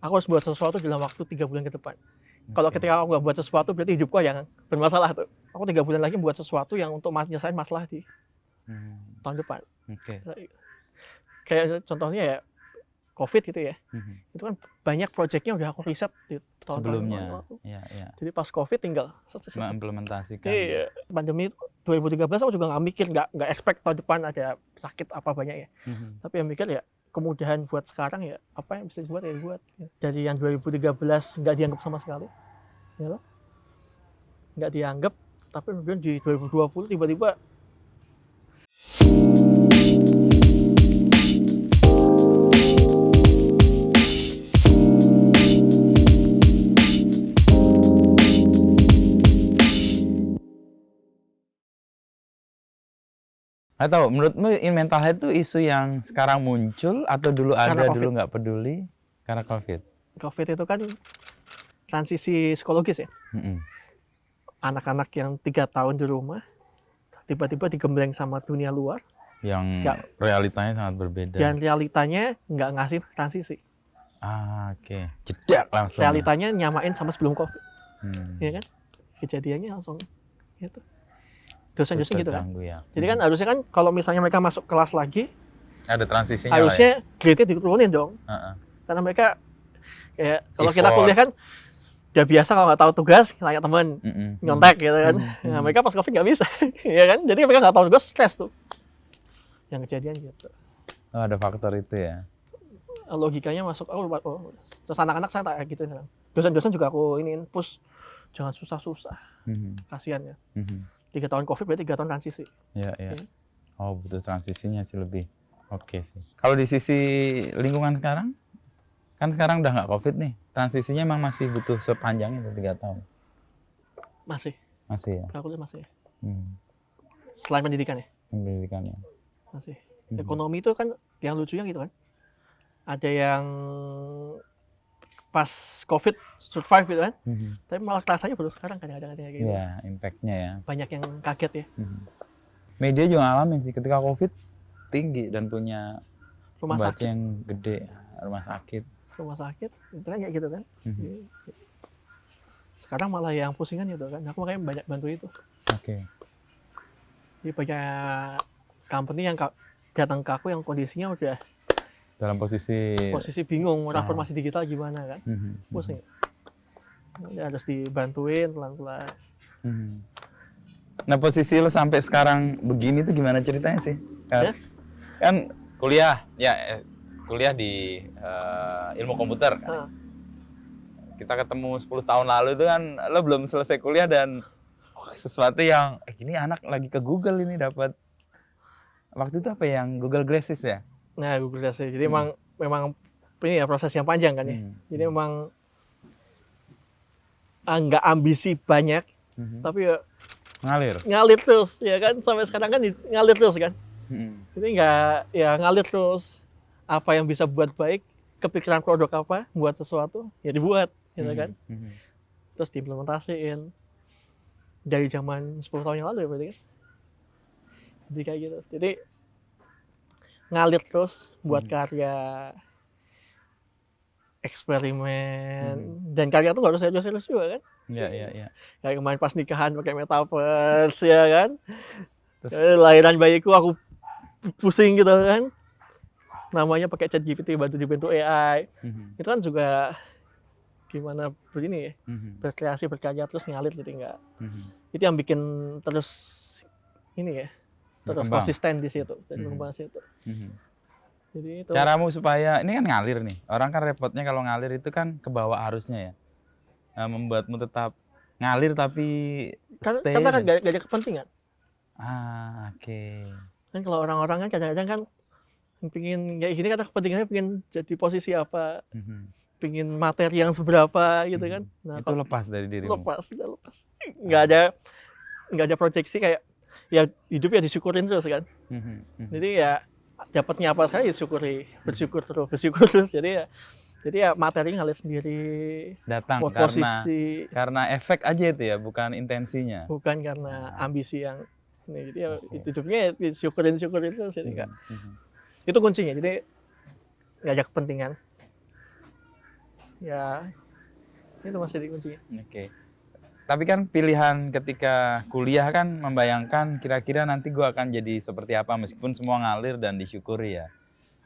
aku harus buat sesuatu dalam waktu 3 bulan ke depan. Kalau Oke. ketika aku nggak buat sesuatu, berarti hidupku yang bermasalah tuh. Aku 3 bulan lagi buat sesuatu yang untuk nyelesain masalah di tahun depan. Oke. Kayak contohnya ya COVID gitu ya. Mhm. Itu kan banyak proyeknya udah aku riset di tahun-tahun yang Sebelumnya, lalu. ya. Jadi pas COVID tinggal Mengimplementasikan. iya, pandemi 2013 aku juga nggak mikir, nggak expect tahun depan ada sakit apa banyak ya. Mhm. Tapi yang mikir ya kemudahan buat sekarang ya apa yang bisa dibuat ya dibuat. Dari yang 2013 nggak dianggap sama sekali, ya loh. Nggak dianggap, tapi kemudian di 2020 tiba-tiba Atau menurutmu mental health itu isu yang sekarang muncul atau dulu Karena ada, COVID. dulu nggak peduli karena COVID? COVID itu kan transisi psikologis ya. Mhm. Anak-anak yang 3 tahun di rumah tiba-tiba digembleng sama dunia luar Yang Ya. realitanya sangat berbeda. dan realitanya nggak ngasih transisi. Oke. Jedak langsung. Realitanya nyamain sama sebelum COVID, Hmm. ya kan? Kejadiannya langsung gitu. Dosen-dosen gitu kan. Terganggu ya. Jadi kan harusnya kan kalau misalnya mereka masuk kelas lagi, Ada transisinya lah ya. harusnya grade-nya diturunin dong. Heeh. Karena mereka kayak kalau kita Effort. kuliah kan udah biasa kalau nggak tahu tugas tanya temen, Mhm. nyontek gitu kan. Mhm. Nah, mereka pas COVID nggak bisa, ya kan? Jadi mereka nggak tahu tugas, stres tuh. Yang kejadian gitu. Oh, ada faktor itu ya. Logikanya masuk, terus anak-anak saya tak gitu. Dosen-dosen juga aku iniin, push, jangan susah-susah, Mhm. kasihan ya. Mhm. 3 tahun COVID berarti 3 tahun transisi. Iya. Iya. Oh, butuh transisinya sih lebih. Oke sih. Kalau di sisi lingkungan sekarang, kan sekarang udah nggak COVID nih. Transisinya emang masih butuh sepanjang itu 3 tahun. Masih, Masih ya. aku lihat masih. Hmm. Selain pendidikan ya, Pendidikannya. masih. Mhm. Ekonomi itu kan yang lucunya gitu kan. Ada yang pas COVID survive gitu kan, Mhm. tapi malah rasanya baru sekarang kadang-kadang kayak gitu. Ya, impact-nya ya. Banyak yang kaget ya. Mhm. Media juga ngalamin sih ketika COVID tinggi dan punya Rumah pembaca sakit, yang gede, rumah sakit. itu kan kayak gitu kan. Mhm. Sekarang malah yang pusingan gitu kan. Aku makanya banyak bantu itu. Oke. Jadi banyak company yang datang ke aku yang kondisinya udah Dalam posisi posisi bingung transformasi digital gimana kan. Mhm. Pusing. Ya, harus dibantuin pelan-pelan. Mhm. Nah, posisi lo sampai sekarang begini tuh gimana ceritanya sih? Ya? Kan kuliah di ilmu komputer kan. Heeh. Kita ketemu 10 tahun lalu itu kan lo belum selesai kuliah dan sesuatu yang ini anak lagi ke Google ini dapat waktu itu apa yang Google Glasses ya? Nah, Google Translate. Jadi memang ini ya proses yang panjang kan ya. Hmm. Jadi memang nggak ambisi banyak, Mhm. tapi ya Ngalir. ngalir terus ya kan. Sampai sekarang kan ngalir terus kan. Mhm. Jadi nggak ya ngalir terus. Apa yang bisa buat baik, kepikiran produk apa, buat sesuatu ya dibuat, gitu kan. Mhm. Terus diimplementasiin dari zaman 10 tahun yang lalu ya berarti kan. Jadi kayak gitu. Jadi ngalir terus buat karya, eksperimen, dan karya tuh nggak harus serius-serius juga kan. Iya. Kayak kemarin pas nikahan pakai metaverse ya kan. Terus- Lahiran bayiku aku pusing gitu kan. Namanya pakai ChatGPT dibantu AI. Mhm. Itu kan juga gimana begini ya, Mhm. berkreasi berkarya terus ngalir jadi enggak. Mhm. Itu yang bikin terus ini ya, terus Berkembang. konsisten di situ dan berkembang di situ. Mhm. Jadi itu Caramu supaya ini kan ngalir nih. Orang kan repotnya kalau ngalir itu kan ke bawah arusnya ya. Membuatmu tetap ngalir tapi stay. karena kan gak ada kepentingan. Oke. Kan kalau orang-orang kan kadang-kadang kan pingin kayak gini karena kepentingannya pingin jadi posisi apa, Mhm. pingin materi yang seberapa gitu kan. Nah, Itu lepas dari dirimu. lepas. Nggak ada proyeksi kayak ya hidup ya disyukurin terus kan. Mhm. Mhm. Jadi ya dapatnya apa sekali disyukuri, bersyukur terus. Jadi ya materi ngalir sendiri. Datang Posisi karena efek aja itu ya, bukan intensinya. bukan karena ambisi yang ini. Jadi ya hidupnya ya disyukurin terus jadi nggak. Mhm. Itu kuncinya. Jadi nggak ada kepentingan. Ya itu masih jadi kuncinya. Oke. Tapi kan pilihan ketika kuliah kan membayangkan kira-kira nanti gue akan jadi seperti apa meskipun semua ngalir dan disyukuri ya.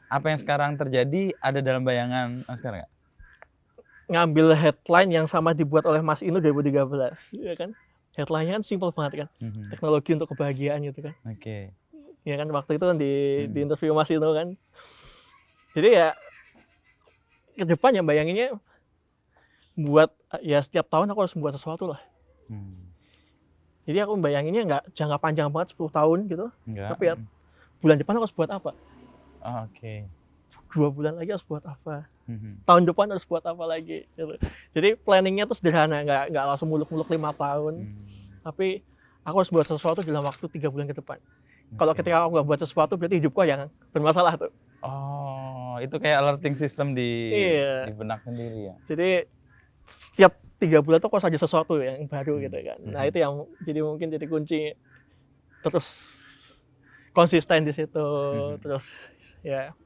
Apa yang sekarang terjadi ada dalam bayangan Oscar nggak? Ngambil headline yang sama dibuat oleh Mas Inu 2013, ya kan? Headline-nya kan simpel banget kan, teknologi untuk kebahagiaan gitu kan. Oke. Ya kan waktu itu kan di interview Mas Inu kan. Jadi ya ke depan ya bayanginnya buat ya setiap tahun aku harus membuat sesuatu lah. Jadi aku bayanginnya nggak jangka panjang banget 10 tahun gitu. Enggak. Tapi ya bulan depan aku harus buat apa? Oke. 2 bulan lagi harus buat apa? Tahun depan harus buat apa lagi? Gitu. Jadi planningnya tuh sederhana, nggak langsung muluk-muluk 5 tahun. Tapi aku harus buat sesuatu dalam waktu 3 bulan ke depan. Kalau ketika aku nggak buat sesuatu berarti hidupku yang bermasalah tuh. Oh, itu kayak alerting system di benak sendiri ya. Jadi setiap 3 bulan tuh harus ada sesuatu yang baru gitu kan. Nah itu yang jadi mungkin jadi kunci terus konsisten di situ, terus ya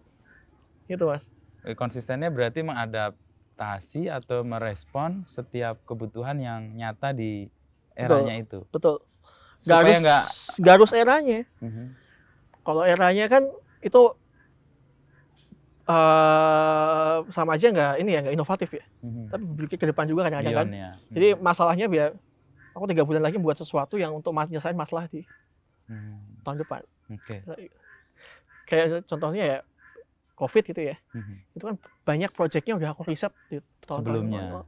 itu Mas. Konsistennya berarti mengadaptasi atau merespon setiap kebutuhan yang nyata di eranya itu. Betul. Supaya nggak harus eranya. Kalau eranya kan itu sama aja nggak inovatif ya. Tapi berpikir ke depan juga kadang-kadang kan. Ya. Jadi masalahnya biar aku 3 bulan lagi buat sesuatu yang untuk menyelesaikan masalah di tahun depan. Oke. Kayak contohnya ya COVID gitu ya. Itu kan banyak proyeknya udah aku riset di tahun sebelumnya.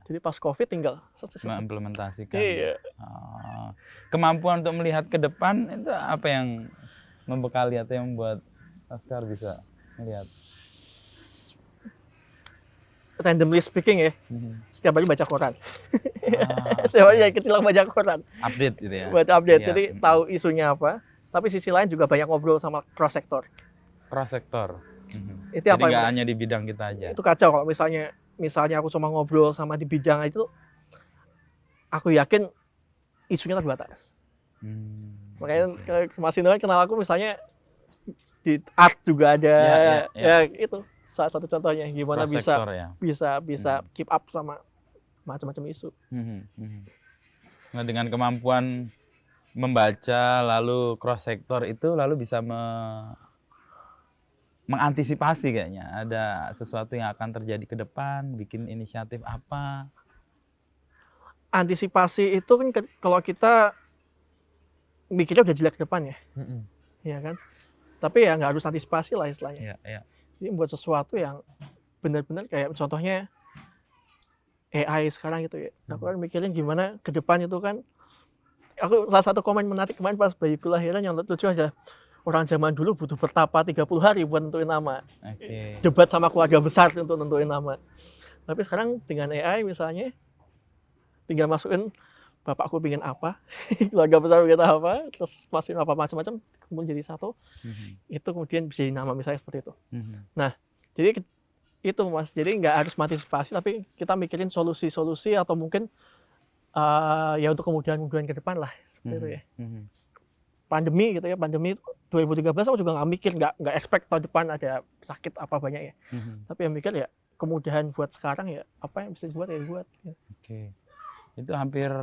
Jadi pas COVID tinggal mengimplementasikan. Iya. Kemampuan untuk melihat ke depan itu apa yang membekali atau yang membuat Oscar bisa melihat? Randomly speaking ya, setiap hari baca koran. Setiap hari dari kecil baca koran. Update gitu ya? Buat update, jadi tahu isunya apa. Tapi sisi lain juga banyak ngobrol sama cross sektor. Cross sektor. Itu jadi apa? nggak hanya di bidang kita aja. Itu kacau kalau misalnya aku cuma ngobrol sama di bidang itu, aku yakin isunya terbatas. Makanya Mas Ino kenal aku misalnya di art juga ada, ya itu salah satu contohnya gimana bisa keep up sama macam-macam isu. Nah dengan kemampuan membaca lalu cross sektor itu lalu bisa mengantisipasi kayaknya ada sesuatu yang akan terjadi ke depan, bikin inisiatif apa? Antisipasi itu kan kalau kita mikirnya udah jelek ke depan ya, ya kan. Tapi ya nggak harus antisipasi lah istilahnya. Jadi buat sesuatu yang benar-benar kayak contohnya AI sekarang gitu ya. Aku kan mikirin gimana ke depan itu kan. Aku salah satu komen menarik kemarin pas bayiku lahiran yang lucu aja. Orang zaman dulu butuh bertapa 30 hari buat nentuin nama. Debat sama keluarga besar untuk nentuin nama. Tapi sekarang dengan AI misalnya, tinggal masukin bapakku pingin apa, keluarga besar kita apa, terus masukin apa macam-macam, kemudian jadi satu. Itu kemudian bisa jadi nama misalnya seperti itu. Nah, jadi itu Mas. Jadi nggak harus mengantisipasi, tapi kita mikirin solusi-solusi atau mungkin ya untuk kemudahan-kemudahan ke depan lah seperti itu ya. Pandemi gitu ya, pandemi 2013 aku juga nggak mikir, nggak expect tahun depan ada sakit apa banyak ya. Tapi yang mikir ya kemudahan buat sekarang ya apa yang bisa dibuat ya dibuat. Oke. Itu hampir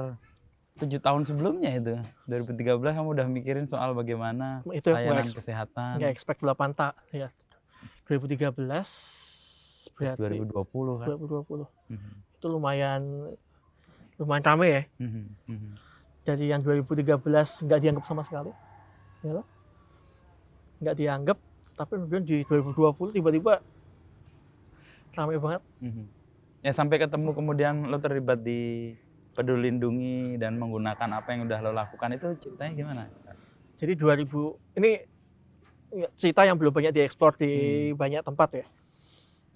7 tahun sebelumnya itu, 2013 kamu udah mikirin soal bagaimana itu layanan kesehatan. Nggak expect 8 tahun ya. 2013 berarti 2020 kan. 2020. Itu lumayan rame ya. Jadi yang 2013 nggak dianggap sama sekali, ya, nggak dianggap, tapi kemudian di 2020 tiba-tiba ramai banget. Ya sampai ketemu kemudian lo terlibat di Peduli Lindungi dan menggunakan apa yang udah lo lakukan itu ceritanya gimana? Jadi ini cerita yang belum banyak dieksplor di banyak tempat ya.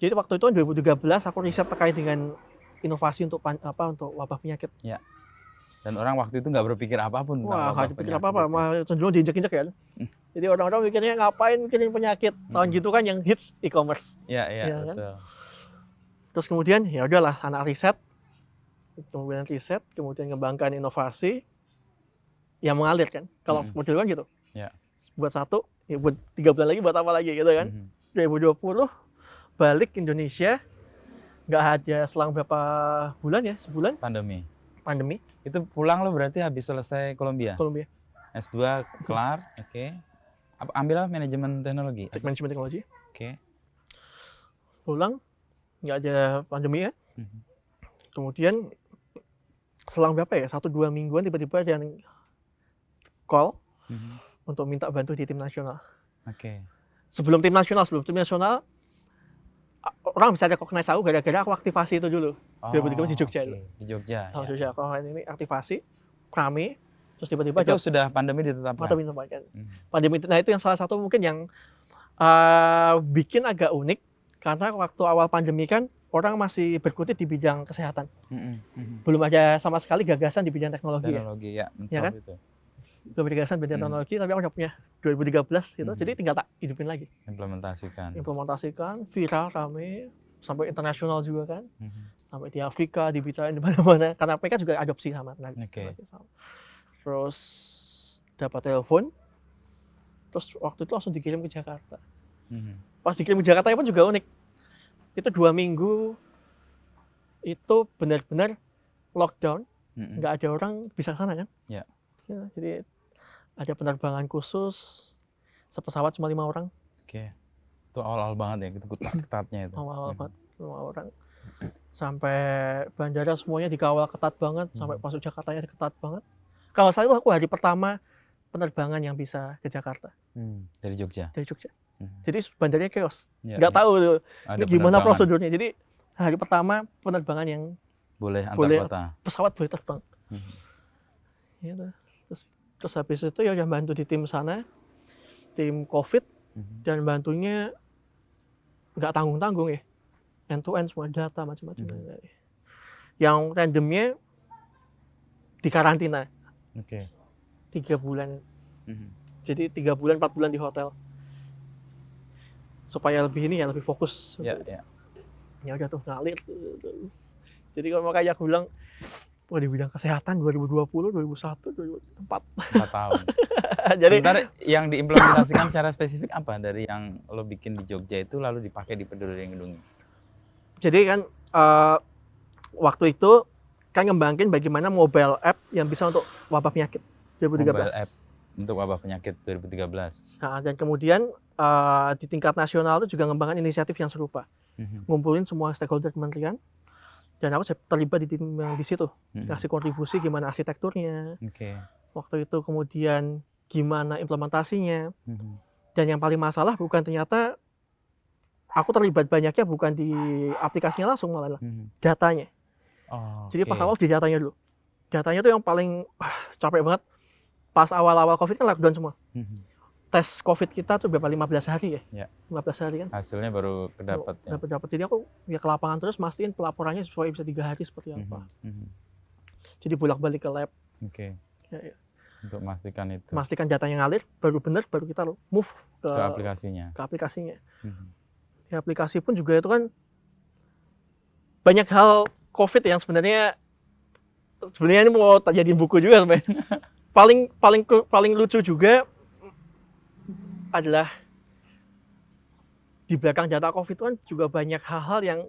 Jadi waktu itu 2013 aku riset terkait dengan inovasi untuk wabah penyakit. Ya. Dan orang waktu itu nggak berpikir apapun. Wah, nggak berpikir apa-apa, malah cenderung diinjek-injek kan. Jadi orang-orang mikirnya ngapain mikirin penyakit. Tahun gitu kan yang hits e-commerce. Iya, betul. Kan? Terus kemudian ya udahlah anak riset, kemudian ngembangkan inovasi yang mengalir kan. Kalau model kan gitu. Ya. Buat satu, ya buat 3 bulan lagi buat apa lagi gitu kan. 2020 balik Indonesia nggak ada selang berapa bulan ya, sebulan Pandemi. pandemi Itu pulang lo berarti habis selesai Kolombia. Kolombia, S2 kelar, oke. Ambil apa? Manajemen teknologi. manajemen teknologi. Oke. Pulang nggak ada pandemi ya. Mhm. Kemudian selang berapa ya, 1-2 mingguan tiba-tiba ada yang call Mhm. untuk minta bantu di tim nasional. Oke. Sebelum tim nasional orang bisa recognize aku gara-gara aku aktivasi itu dulu. 2013 di Jogja oke. itu. Di Jogja. Kalau Ya. Jogja, kalau ini aktivasi, rame, terus tiba-tiba Itu sudah pandemi ditetapkan. atau minta Mhm. pandemi itu. Nah itu yang salah satu mungkin yang bikin agak unik, karena waktu awal pandemi kan orang masih berkutit di bidang kesehatan. Mhm. Mhm. Belum ada sama sekali gagasan di bidang teknologi ya. Teknologi ya, Ya kan? itu. Belum ada gagasan bidang Hmm. teknologi, tapi aku udah punya 2013 gitu. Hmm. Jadi tinggal tak hidupin lagi. Implementasikan. Viral, rame, sampai internasional juga kan. Mhm. Sampai di Afrika, di mana-mana. Karena mereka juga adopsi sama tenaga. Oke. Terus dapat telepon, terus waktu itu langsung dikirim ke Jakarta. Mhm. Pas dikirim ke Jakarta pun juga unik. Itu 2 minggu itu benar-benar lockdown, Mhm. nggak ada orang bisa ke sana kan? Ya. Ya, jadi ada penerbangan khusus, sepesawat cuma 5 orang, Oke. Itu awal-awal banget ya, itu ketat-ketatnya itu. awal-awal Mhm. banget 5 orang. Sampai bandara semuanya dikawal ketat banget, sampai masuk Jakartanya ketat banget. Kalau saya itu aku hari pertama penerbangan yang bisa ke Jakarta Dari Jogja. dari Jogja. Mhm. Jadi bandaranya chaos, Ya, nggak ya. tahu tuh Ada ini gimana penerbangan. prosedurnya. Jadi hari pertama penerbangan yang Boleh antar boleh kota. pesawat boleh terbang. Mhm. Gitu. Terus habis itu ya udah bantu di tim sana, tim COVID, Mhm. dan bantunya nggak tanggung-tanggung ya, end to end semua data macam-macam. Yang randomnya di karantina Oke. 3 bulan, Mhm. jadi 3 bulan 4 bulan di hotel supaya lebih ini ya, lebih fokus. Ya, ya. Ya udah tuh ngalir. Jadi kalau makanya aku bilang, wah di bidang kesehatan 2020, 2001, 2004. 4 tahun. Jadi Sebentar yang diimplementasikan secara spesifik apa dari yang lo bikin di Jogja itu lalu dipakai di Peduli Lindungi? jadi kan waktu itu kan ngembangin bagaimana mobile app yang bisa untuk wabah penyakit 2013. Mobile app untuk wabah penyakit 2013. Nah, dan kemudian di tingkat nasional itu juga ngembangin inisiatif yang serupa, Mhm. ngumpulin semua stakeholder kementerian, dan aku terlibat di tim yang di situ, Mhm. kasih kontribusi gimana arsitekturnya Oke. waktu itu, kemudian gimana implementasinya. Mhm. Dan yang paling masalah bukan ternyata aku terlibat banyaknya bukan di aplikasinya langsung, malah Mhm. datanya. Oh, Jadi pas oke. awal di datanya dulu. Datanya tuh yang paling capek banget. Pas awal-awal COVID kan lockdown semua. Mhm. Tes COVID kita tuh berapa 15 hari ya? Ya. 15 hari kan? Hasilnya baru kedapat ya. Dapat. Jadi aku ya ke lapangan terus, mastiin pelaporannya supaya bisa 3 hari seperti apa. Mhm. Mhm. Jadi bolak-balik ke lab. Oke. Ya. Untuk memastikan itu Memastikan datanya ngalir, baru benar, baru kita move ke aplikasinya. Mhm. Di aplikasi pun juga itu kan banyak hal COVID yang sebenarnya ini mau jadi buku juga sebenarnya. paling lucu juga adalah di belakang data COVID itu kan juga banyak hal-hal yang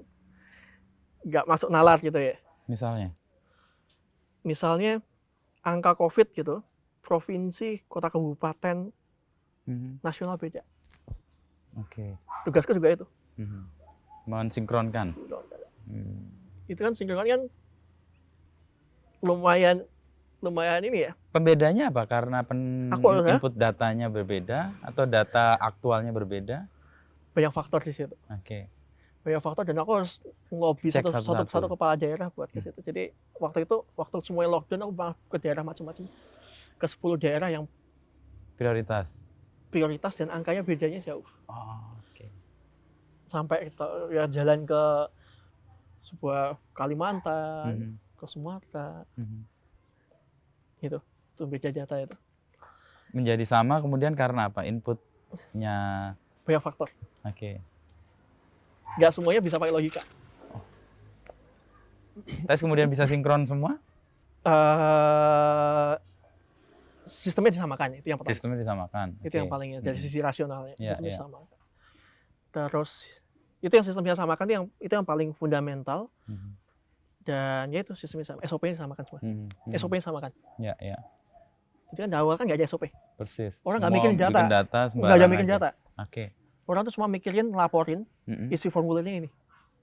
nggak masuk nalar gitu ya. Misalnya angka COVID gitu, provinsi, kota, kabupaten, nasional beda. Oke. Tugasku juga itu. Mensinkronkan. Itu kan sinkron kan lumayan ini ya. Pembedanya apa? Karena input datanya berbeda atau data aktualnya berbeda? Banyak faktor di situ. Oke. Banyak faktor, dan aku harus ngelobi satu kepala daerah buat ke situ. Jadi waktu semuanya lockdown, aku ke daerah macam-macam. Ke 10 daerah yang prioritas dan angkanya bedanya jauh. Oh, oke. Sampai ya jalan ke sebuah Kalimantan, ke Sumatera. Itu beda data itu. Menjadi sama kemudian karena apa? Inputnya banyak faktor. Oke. Nggak semuanya bisa pakai logika. Tes kemudian bisa sinkron semua? Sistemnya disamakan, itu yang pertama. Sistemnya disamakan. Itu yang paling dari sisi rasionalnya. Sistemnya disamakan. Terus Itu yang sistem yang samakan itu yang paling fundamental. Mhm. Dan ya itu sistemnya sama, SOP-nya samakan semua. SOP-nya samakan. Ya, ya. Jadi kan di awal kan nggak ada SOP. Persis. Orang nggak Semua mikirin data. bikin data Nggak ada sembarang mikirin aja. data. Oke. Orang tuh cuma mikirin, laporin, Mhm. isi formulirnya ini.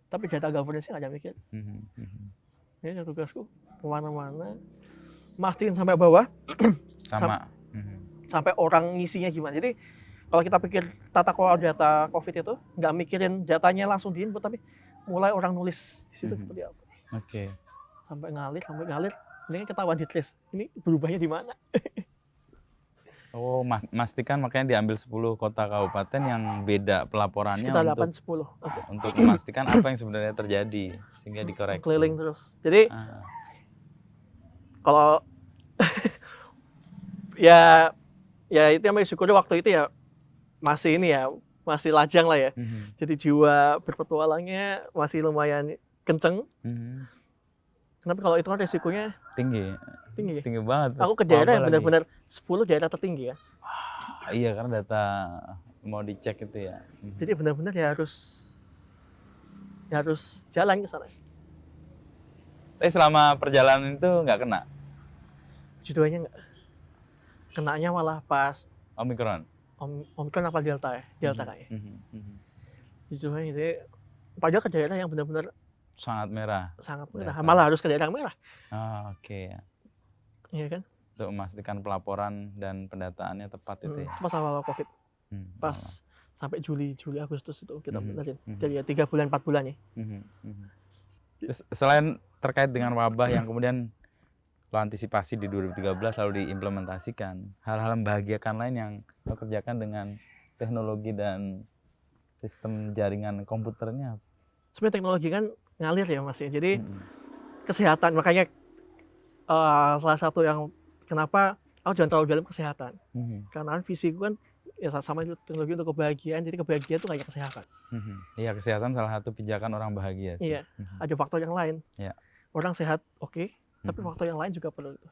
Tapi data governance-nya nggak ada mikir. Mhm. Mhm. Ini tugasku kemana-mana, mastiin sampai bawah, Sama. Mhm. sampai orang ngisinya gimana. Jadi kalau kita pikir tata kelola data COVID itu nggak mikirin datanya langsung diinput, tapi mulai orang nulis di situ seperti apa. Oke. Sampai ngalir, ini kan ketahuan di trace. Ini berubahnya di mana? Oh, pastikan makanya diambil 10 kota kabupaten yang beda pelaporannya Sekitar untuk 8-10. untuk memastikan apa yang sebenarnya terjadi sehingga dikoreksi. Keliling terus. Jadi kalau ya itu yang syukurnya waktu itu ya masih ini ya, masih lajang lah ya. Jadi jiwa berpetualangnya masih lumayan kenceng. Tapi kalau itu kan resikonya tinggi banget. Aku ke daerah yang benar-benar 10 daerah tertinggi ya. Iya, karena data mau dicek itu ya. Jadi benar-benar ya harus jalan ke sana. Tapi selama perjalanan itu nggak kena? Judoanya nggak. Kenanya malah pas Omikron? Omikron apa Delta ya? Delta kayaknya. Judoanya itu padahal ke daerah yang benar-benar sangat merah. Malah harus ke daerah merah. Oke. Iya kan? Untuk memastikan pelaporan dan pendataannya tepat itu ya. Pas awal COVID. Pas sampai Juli Agustus itu kita benerin. Jadi ya 3 bulan 4 bulan ya. Terus, selain terkait dengan wabah yang kemudian lo antisipasi di 2013 lalu diimplementasikan, hal-hal membahagiakan lain yang lo kerjakan dengan teknologi dan sistem jaringan komputernya? Sebenarnya teknologi kan ngalir ya Mas ya. Jadi kesehatan, makanya salah satu yang kenapa aku jangan terlalu dalam kesehatan. Karena visiku kan ya sama itu teknologi untuk kebahagiaan. Jadi kebahagiaan itu kayak kesehatan. Iya, kesehatan salah satu pijakan orang bahagia sih. Iya, ada faktor yang lain. Ya. Orang sehat oke, tapi faktor yang lain juga perlu itu.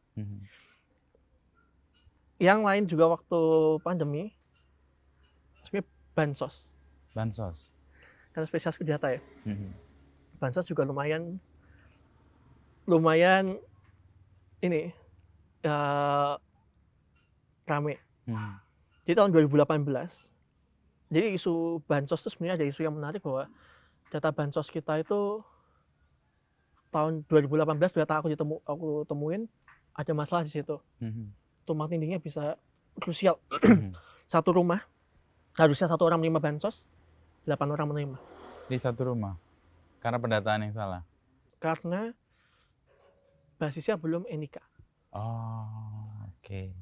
Yang lain juga waktu pandemi sebenarnya bansos. Karena spesialisku data ya. Bansos juga lumayan ini rame. Jadi tahun 2018, jadi isu bansos itu sebenarnya ada isu yang menarik bahwa data bansos kita itu tahun 2018 data aku temuin ada masalah di situ. Tumpang tindihnya bisa krusial. Satu rumah harusnya 1 orang menerima bansos, 8 orang menerima. Di satu rumah? Karena pendataan yang salah? Karena basisnya belum NIK. Oh, oke.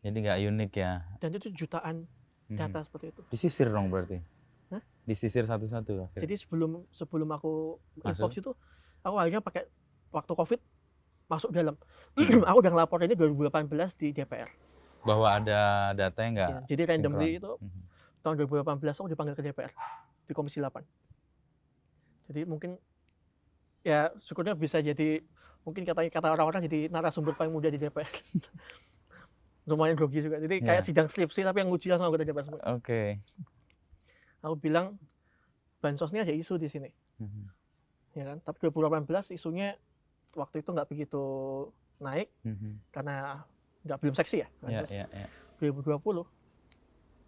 Jadi nggak unik ya? Dan itu jutaan data seperti itu. Disisir dong berarti? Hah? Disisir satu-satu? Akhirnya. Jadi sebelum aku involve itu, aku akhirnya pakai waktu COVID masuk dalam. Aku udah ngelapor ini 2018 di DPR. Bahwa ada data yang nggak ya, jadi randomly sinkron. itu tahun 2018 aku dipanggil ke DPR di Komisi 8. Jadi mungkin ya syukurnya bisa jadi mungkin kata orang-orang jadi narasumber paling muda di DPR. Lumayan grogi juga. Jadi kayak sidang skripsi tapi yang nguji langsung anggota DPR semua. Oke. Aku bilang bansos ini ada isu di sini. Ya kan? Tapi 2018 isunya waktu itu nggak begitu naik karena belum seksi ya. Iya. 2020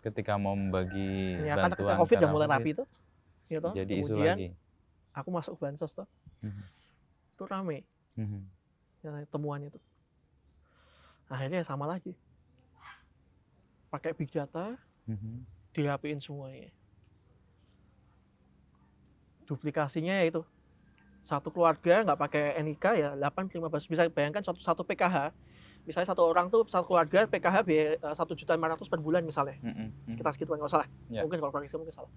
ketika mau membagi ya, bantuan karena COVID udah mulai rapi itu. Gitu. Jadi isu Kemudian lagi. aku masuk bansos tuh. Itu rame. Ya, temuan itu. Akhirnya sama lagi. Pakai big data, dirapiin semuanya. Duplikasinya ya itu. Satu keluarga nggak pakai NIK ya 8-15. Bisa bayangkan satu PKH. Misalnya satu orang tuh satu keluarga PKH 1.500.000 per bulan misalnya. Sekitar segitu nggak salah. Ya. Mungkin kalau proyeksi mungkin salah.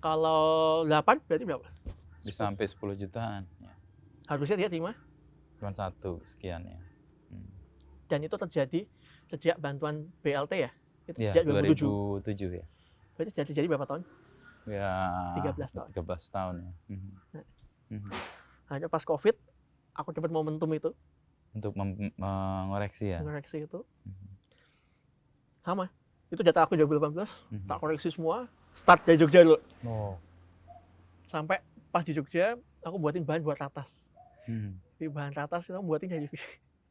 Kalau 8 berarti berapa? Bisa sampai 10 jutaan. Ya. Harusnya dia terima. Cuma 1 sekian ya. Dan itu terjadi sejak bantuan BLT ya. Itu Ya, sejak 2007 ya. Berarti jadi berapa tahun? Ya 13 tahun. 13 tahun ya. Hanya pas COVID aku dapat momentum itu. Untuk mengoreksi ya. Mengoreksi itu. Sama. Itu data aku 2018. Tak koreksi semua. Start dari Jogja dulu. Oh. sampai pas di Jogja aku buatin bahan buat ratas. Hmm. Di bahan ratas itu aku buatin dari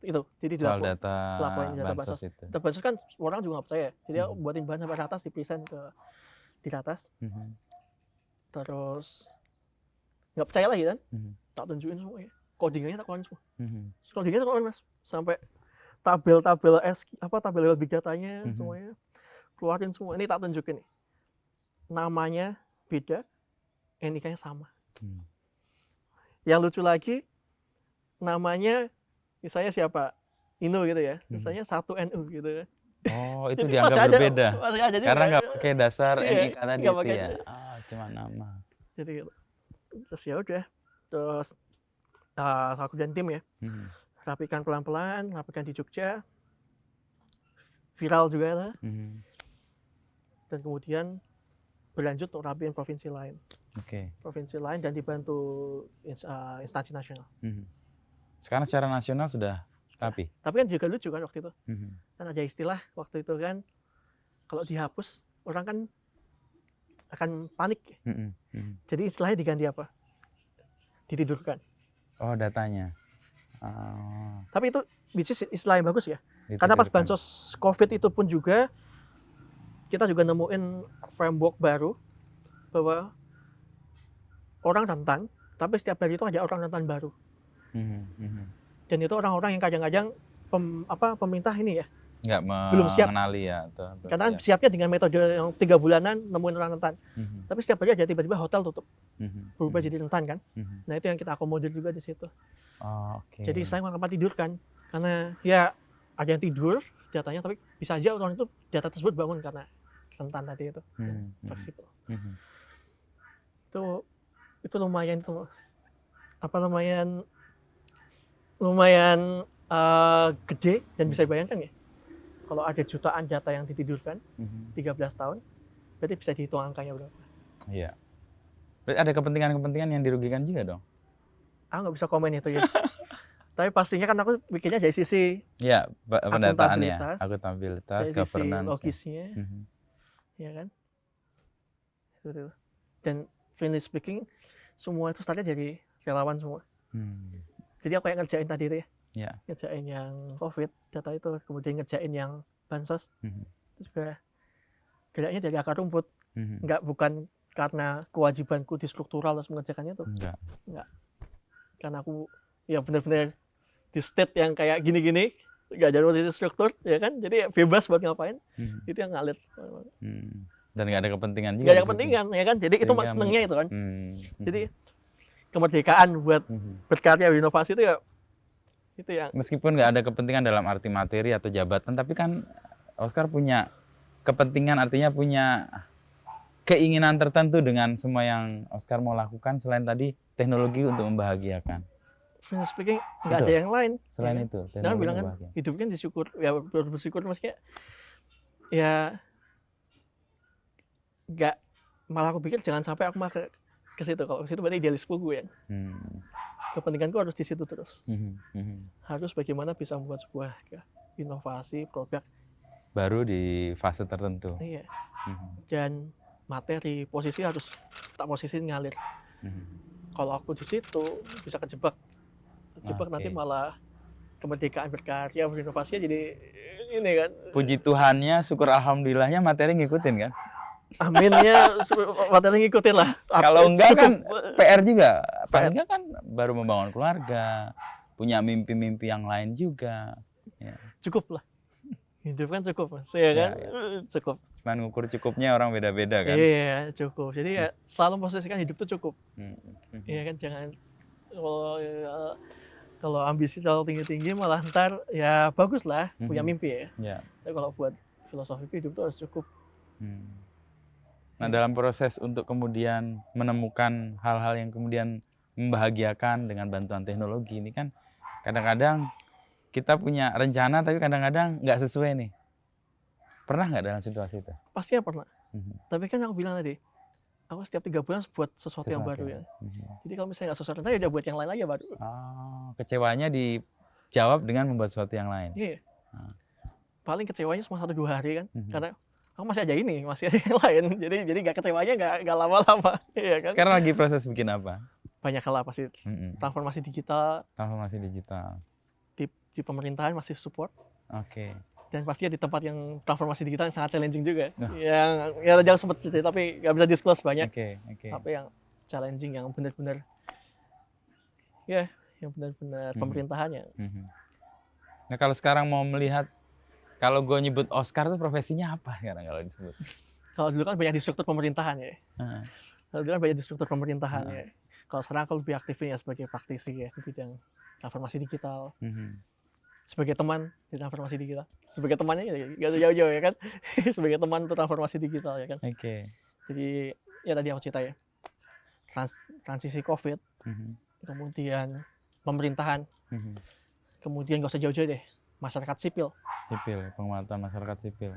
itu. Jadi Soal dilapor, data laporin data bansos bansos. itu. Data bansos kan orang juga nggak percaya. Jadi aku buatin bahan sampai ratas, di present di ratas. Terus nggak percaya lagi kan? Tak tunjukin semuanya. Codingannya tak keluarin semua. Codingannya tak keluarin mas. Sampai tabel tabel big datanya semuanya keluarin semua. Ini tak tunjukin nih. Namanya beda, NIK-nya sama. Yang lucu lagi, namanya misalnya siapa? Inu gitu ya. Misalnya 1NU gitu ya. Oh, itu Jadi dianggap masih berbeda. masih ada juga. Karena nggak pakai dasar Iya, NIK tadi nggak itu pakai. ya. Cuma nama. Jadi terus ya udah. Terus aku dan tim ya. Rapikan pelan-pelan, rapikan di Jogja. Viral juga lah. Dan kemudian berlanjut untuk rapiin provinsi lain. Provinsi lain dan dibantu instansi nasional. Sekarang secara nasional sudah rapi. Tapi kan juga lucu kan waktu itu. Kan ada istilah waktu itu kan, kalau dihapus orang kan akan panik. Jadi istilahnya diganti apa? Ditidurkan. Oh, datanya. Tapi itu istilah yang bagus ya. Karena pas bansos COVID itu pun juga kita juga nemuin framework baru bahwa orang rentan, tapi setiap hari itu ada orang rentan baru. Dan itu orang-orang yang kadang-kadang pemerintah ini ya belum siap mengenali ya. Karena siapnya dengan metode yang 3 bulanan nemuin orang rentan. Tapi setiap hari aja tiba-tiba hotel tutup, berubah jadi rentan kan. Nah itu yang kita akomodir juga di situ. Jadi saya nggak akan tidur kan, karena ya ada yang tidur datanya, tapi bisa aja orang itu data tersebut bangun karena rentan tadi itu. Fleksibel. Itu lumayan itu lumayan gede, dan bisa dibayangkan ya kalau ada jutaan data yang ditidurkan 13 tahun, berarti bisa dihitung angkanya berapa. Iya. Berarti ada kepentingan-kepentingan yang dirugikan juga dong? Aku nggak bisa komen itu ya. Tapi pastinya kan aku bikinnya dari sisi ya, pendataannya, akuntabilitas, governance, logisnya, ya kan. Itu. Dan frankly speaking, semua itu startnya dari relawan semua. Jadi aku yang ngerjain tadi itu ya, ngerjain yang COVID data itu, kemudian ngerjain yang bansos, itu juga geraknya dari akar rumput, bukan karena kewajibanku di struktural harus mengerjakannya itu, enggak. Karena aku ya benar-benar di state yang kayak gini-gini, nggak ada posisi struktur, ya kan, jadi bebas buat ngapain, itu yang ngalir. Dan nggak ada kepentingan juga. Nggak ada kepentingan, ya kan, jadi itu senengnya itu kan. Jadi kemerdekaan buat berkarya berinovasi itu ya, itu yang. Meskipun nggak ada kepentingan dalam arti materi atau jabatan, tapi kan Oscar punya kepentingan, artinya punya keinginan tertentu dengan semua yang Oscar mau lakukan selain tadi teknologi untuk membahagiakan. Frankly speaking, nggak ada yang lain. Selain ya itu, jangan bilang kan hidup kan disyukur, ya bersyukur, maksudnya ya nggak, malah aku pikir jangan sampai aku malah ke situ. Kalau ke situ berarti idealisme gue ya. Kepentinganku harus di situ terus. Harus bagaimana bisa membuat sebuah inovasi produk baru di fase tertentu. Iya. Dan materi posisi harus tak posisi ngalir. Kalau aku di situ bisa kejebak nanti malah kemerdekaan berkarya berinovasi jadi ini kan. Puji Tuhannya, syukur alhamdulillahnya materi ngikutin kan. Aminnya materi ngikutin lah. Kalau enggak kan PR juga. Paling enggak kan baru membangun keluarga, punya mimpi-mimpi yang lain juga. Ya. Cukup lah. Hidup kan cukup, ya kan? Cukup. Cuman ngukur cukupnya orang beda-beda kan. Iya, cukup. Jadi ya selalu posisikan hidup tuh cukup. Iya kan, jangan kalau ambisi terlalu tinggi-tinggi malah ntar ya bagus lah punya mimpi ya. Tapi kalau buat filosofi hidup tuh harus cukup. Nah, dalam proses untuk kemudian menemukan hal-hal yang kemudian membahagiakan dengan bantuan teknologi ini kan kadang-kadang kita punya rencana tapi kadang-kadang nggak sesuai nih. Pernah nggak dalam situasi itu? Pastinya pernah. Tapi kan aku bilang tadi, aku setiap 3 bulan buat sesuatu yang baru ya. Jadi kalau misalnya nggak sesuai rencana, ya udah buat yang lain aja baru. Kecewanya dijawab dengan membuat sesuatu yang lain. Iya. Paling kecewanya cuma 1-2 hari kan, karena aku masih ada ini, masih ada yang lain. Jadi nggak kecewanya nggak lama-lama, iya kan? Sekarang lagi proses bikin apa? Banyak hal pasti transformasi digital Transformasi digital. di pemerintahan masih support. Oke. Dan pastinya di tempat yang transformasi digital yang sangat challenging juga. Nah. Yang ya jangan sempat cerita tapi nggak bisa disclose banyak. Oke. Tapi yang challenging yang benar-benar ya yang benar-benar pemerintahannya. Nah kalau sekarang mau melihat, kalau gue nyebut Oscar tuh profesinya apa sekarang kalau disebut? Kalau dulu kan banyak di struktur pemerintahan ya. Kalau dulu kan banyak di struktur pemerintahan ya. Kalau sekarang aku lebih aktifnya ya sebagai praktisi ya di bidang transformasi digital. Sebagai teman di transformasi digital. Sebagai temannya ya nggak jauh-jauh ya kan. Sebagai teman untuk transformasi digital ya kan. Oke. Jadi ya tadi aku cerita ya. Transisi COVID, kemudian pemerintahan, kemudian nggak usah jauh-jauh deh, masyarakat sipil. Penguatan masyarakat sipil.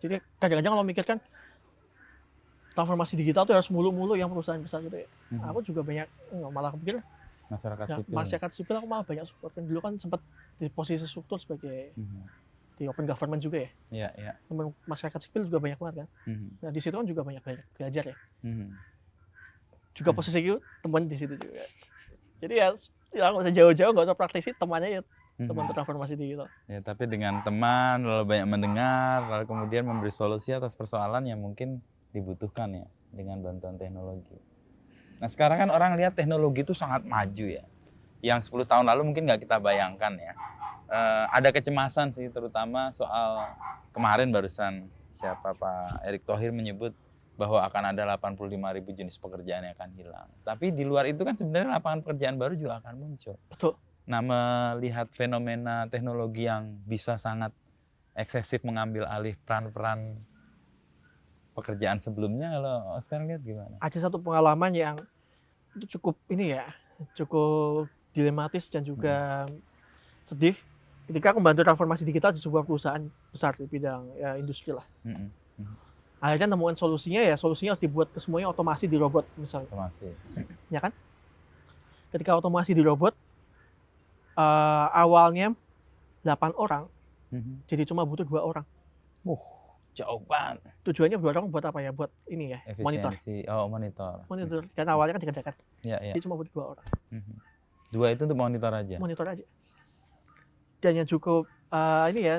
Jadi kadang-kadang kalau mikirkan transformasi digital tuh harus mulu-mulu yang perusahaan besar gitu ya. Aku juga banyak malah pikir masyarakat sipil aku malah banyak support. Kan dulu kan sempat di posisi struktur sebagai di open government juga ya. Iya. Teman masyarakat sipil juga banyak banget kan. Nah di situ kan juga banyak belajar ya. Juga posisi itu teman di situ juga. Jadi ya nggak usah jauh-jauh, nggak usah praktisi, temannya ya teman transformasi digital. Ya tapi dengan teman lalu banyak mendengar, lalu kemudian memberi solusi atas persoalan yang mungkin dibutuhkan ya dengan bantuan teknologi. Nah sekarang kan orang lihat teknologi itu sangat maju ya. Yang 10 tahun lalu mungkin nggak kita bayangkan ya. Ada kecemasan sih terutama soal kemarin barusan siapa Pak Erick Thohir menyebut bahwa akan ada 85.000 jenis pekerjaan yang akan hilang. Tapi di luar itu kan sebenarnya lapangan pekerjaan baru juga akan muncul. Betul. Nah melihat fenomena teknologi yang bisa sangat eksesif mengambil alih peran-peran pekerjaan sebelumnya, kalau sekarang lihat gimana? Ada satu pengalaman yang itu cukup cukup dilematis dan juga sedih ketika aku membantu transformasi digital di sebuah perusahaan besar di bidang ya, industri lah. Akhirnya nemuin solusinya harus dibuat ke semuanya otomasi di robot misalnya. Otomasi. Ya kan? Ketika otomasi di robot, awalnya 8 orang, jadi cuma butuh 2 orang. Jauh banget. Tujuannya 2 orang buat apa ya? Buat ini ya, monitor. Monitor. Kan awalnya kan dikerjakan. Jadi cuma butuh 2 orang. 2 itu untuk monitor aja? Monitor aja. Dan yang cukup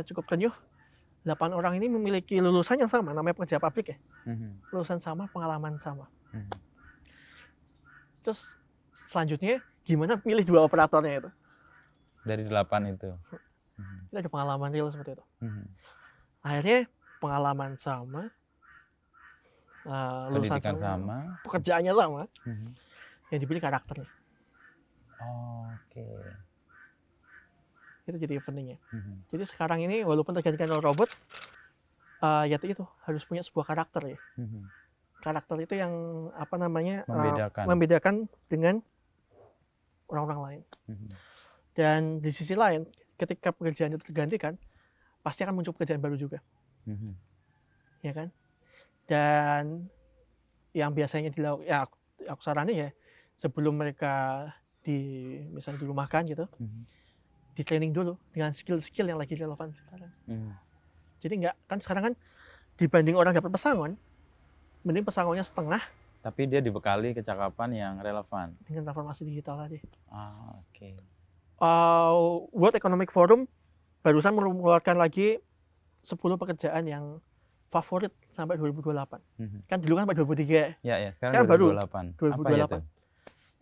cukup tenyuh, 8 orang ini memiliki lulusan yang sama, namanya pekerja pabrik ya. Lulusan sama, pengalaman sama. Terus selanjutnya gimana pilih 2 operatornya itu? Dari 8 itu? Kita ada pengalaman real seperti itu. Akhirnya pengalaman sama, lulusan sama, pekerjaannya sama, yang dipilih karakternya. Oke. Itu jadi pentingnya. Jadi sekarang ini walaupun tergantikan oleh robot, ya itu harus punya sebuah karakter ya. Karakter itu yang membedakan dengan orang-orang lain. Dan di sisi lain, ketika pekerjaan itu tergantikan, pasti akan muncul pekerjaan baru juga. Ya kan? Dan yang biasanya dilakukan, ya aku saranin ya, sebelum mereka misalnya dirumahkan gitu, di training dulu dengan skill-skill yang lagi relevan sekarang. Jadi kan sekarang kan dibanding orang dapat pesangon, mending pesangonnya setengah. Tapi dia dibekali kecakapan yang relevan. Dengan transformasi digital tadi. Oke. World Economic Forum barusan mengeluarkan lagi 10 pekerjaan yang favorit sampai 2028. Kan dulu kan sampai 2023. Ya, sekarang baru 2028. 2028. Apa ya itu?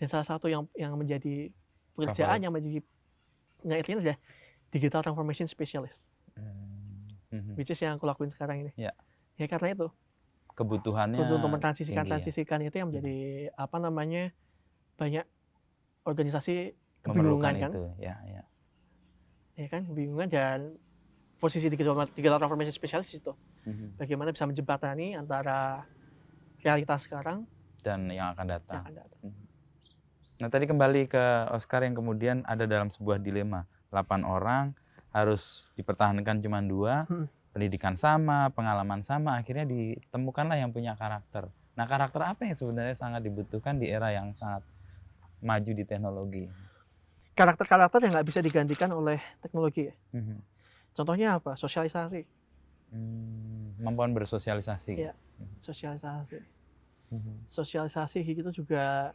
Dan salah satu yang menjadi pekerjaan yang menjadi itu adalah digital transformation specialist, which is yang aku lakuin sekarang ini. Ya karena itu kebutuhannya untuk mentransisikan itu yang menjadi banyak organisasi kebingungan kan. Ya kan, kebingungan, dan posisi digital transformation specialist itu bagaimana bisa menjembatani antara realitas sekarang dan yang akan datang. Nah tadi kembali ke Oscar yang kemudian ada dalam sebuah dilema. 8 orang harus dipertahankan cuma 2, pendidikan sama, pengalaman sama, akhirnya ditemukanlah yang punya karakter. Nah karakter apa yang sebenarnya sangat dibutuhkan di era yang sangat maju di teknologi? Karakter-karakter yang nggak bisa digantikan oleh teknologi ya. Contohnya apa? Sosialisasi. Kemampuan bersosialisasi. Iya. Sosialisasi. Mhm. Sosialisasi gitu juga,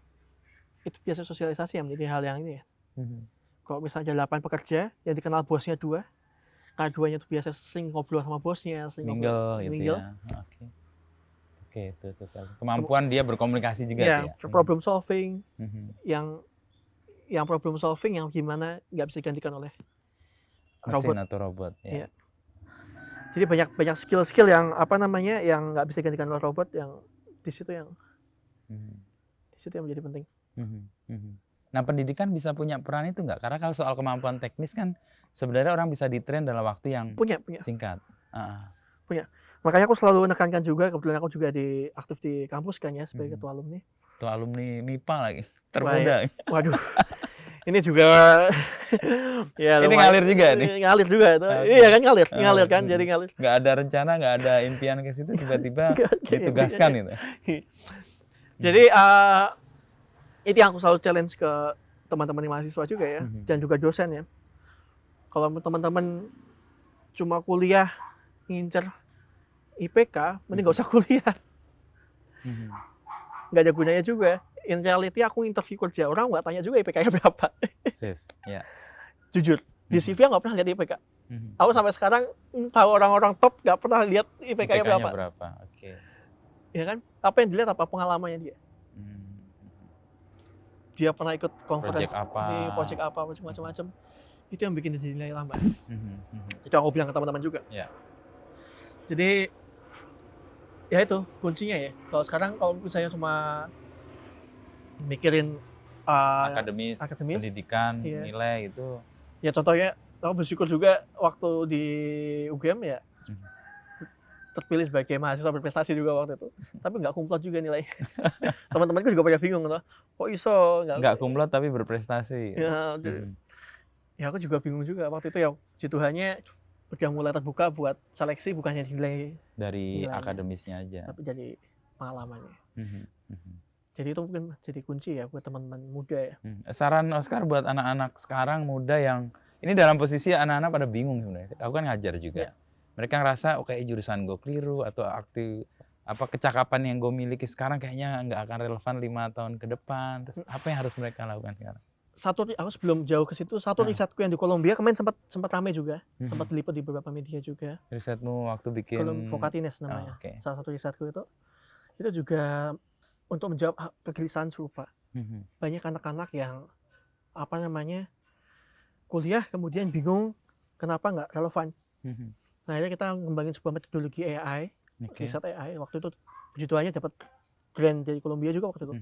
itu biasa sosialisasi yang menjadi hal yang ini ya. Kalau misalnya 8 pekerja yang dikenal bosnya 2, karena 2-nya itu biasa sering ngobrol sama bosnya, sering Mingle gitu mingle. ya. Oke. Oke, itu sosial. Kemampuan dia berkomunikasi juga tuh ya. Problem solving, Mhm. yang problem solving yang gimana nggak bisa digantikan oleh robot. Mesin atau robot ya. Iya. Jadi banyak skill-skill yang yang nggak bisa digantikan oleh robot, yang di situ yang menjadi penting. Nah, pendidikan bisa punya peran itu nggak? Karena kalau soal kemampuan teknis kan sebenarnya orang bisa di-train dalam waktu yang Punya. singkat. Punya. Makanya aku selalu menekankan juga, kebetulan aku juga aktif di kampus kan ya, sebagai ketua alumni. Ketua alumni MIPA lagi, termuda. Waduh. Ini juga ya ini ngalir juga nih. Ngalir juga itu. Iya kan, ngalir kan, jadi ngalir. Nggak ada rencana, nggak ada impian ke situ, tiba-tiba ditugaskan itu. Jadi itu yang aku selalu challenge ke teman-teman mahasiswa juga ya, dan juga dosen ya. Kalau teman-teman cuma kuliah ngincer IPK, mending nggak usah kuliah. Nggak ada gunanya juga. In reality aku interview kerja orang nggak tanya juga IPK-nya berapa. Ya. Jujur, di CV nggak pernah lihat IPK. Aku sampai sekarang tahu orang-orang top nggak pernah lihat IPK-nya berapa. Oke. Ya kan? Apa yang dilihat, apa pengalamannya dia. Dia pernah ikut conference di project apa, macam-macam. Itu yang bikin dia nilai lambat. Itu aku bilang ke teman-teman juga. Ya. Jadi ya itu kuncinya ya. Kalau sekarang kalau misalnya cuma mikirin akademis, pendidikan, nilai itu. Ya contohnya, aku bersyukur juga waktu di UGM ya terpilih sebagai mahasiswa berprestasi juga waktu itu. Tapi nggak kumlot juga nilai. Teman-temanku juga pada bingung loh. Kok iso nggak kumlot tapi berprestasi. Ya aku juga bingung juga waktu itu ya. Puji Tuhannya udah mulai terbuka buat seleksi, bukannya nilai dari akademisnya aja, tapi dari pengalamannya. Jadi itu mungkin jadi kunci ya buat teman-teman muda ya. Saran Oscar buat anak-anak sekarang muda yang ini dalam posisi anak-anak pada bingung sebenarnya. Aku kan ngajar juga. Ya. Mereka ngerasa kayak jurusan gue keliru atau kecakapan yang gue miliki sekarang kayaknya nggak akan relevan 5 tahun ke depan. Terus apa yang harus mereka lakukan sekarang? Aku sebelum jauh ke situ, risetku yang di Kolombia kemarin sempat ramai juga, sempat diliput di beberapa media juga. Risetmu waktu bikin Vocatines namanya. Salah satu risetku itu juga untuk menjawab kegelisahan serupa. Banyak anak-anak yang kuliah kemudian bingung kenapa nggak relevan. Nah, akhirnya kita ngembangin sebuah metodologi AI, riset AI. Waktu itu puji Tuhannya dapat grant dari Kolombia juga waktu itu.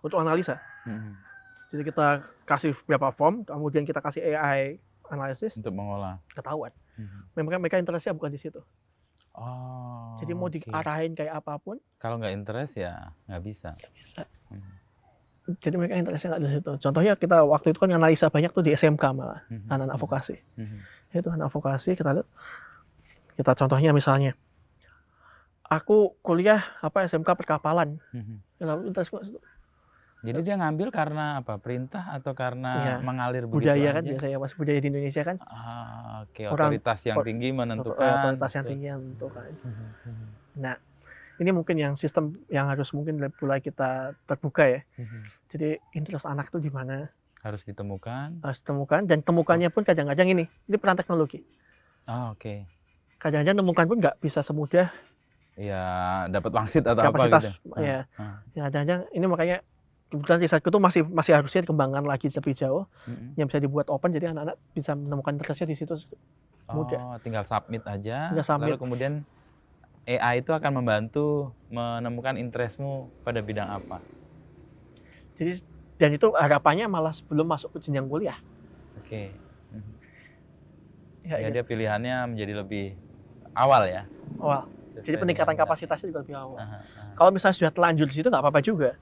Untuk analisa. Jadi kita kasih beberapa form, kemudian kita kasih AI analisis untuk mengolah. Ketahuan. Memang mereka interestnya bukan di situ. Jadi mau diarahin kayak apapun. Kalau nggak interest ya nggak bisa. Jadi mereka interestnya nggak di situ. Contohnya kita waktu itu kan analisa banyak tuh di SMK malah, anak-anak vokasi. Itu anak vokasi kita lihat. Kita contohnya misalnya, aku kuliah SMK perkapalan. Lalu interestku. Jadi dia ngambil karena apa? Perintah atau karena mengalir begitu budaya aja? Kan biasanya mas budaya di Indonesia kan. Otoritas yang tinggi menentukan. Otoritas yang tinggi yang menentukan. Nah, ini mungkin yang sistem yang harus mungkin mulai kita terbuka ya. Jadi interest anak itu di mana? Harus ditemukan. Dan temukannya pun kadang-kadang ini peran teknologi. Kadang-kadang temukan pun nggak bisa semudah. Ya dapat wangsit atau kapasitas, apa gitu. Ya kadang-kadang ini makanya kebetulan risetku tuh masih harusnya dikembangkan lagi lebih jauh, yang bisa dibuat open jadi anak-anak bisa menemukan interestnya di situ mudah. Tinggal submit aja. Lalu kemudian AI itu akan membantu menemukan interestmu pada bidang apa. Jadi dan itu harapannya malah sebelum masuk ke jenjang kuliah. Dia pilihannya menjadi lebih awal ya. Awal. Jadi peningkatan kapasitasnya juga lebih awal. Kalau misalnya sudah telanjur di situ nggak apa-apa juga.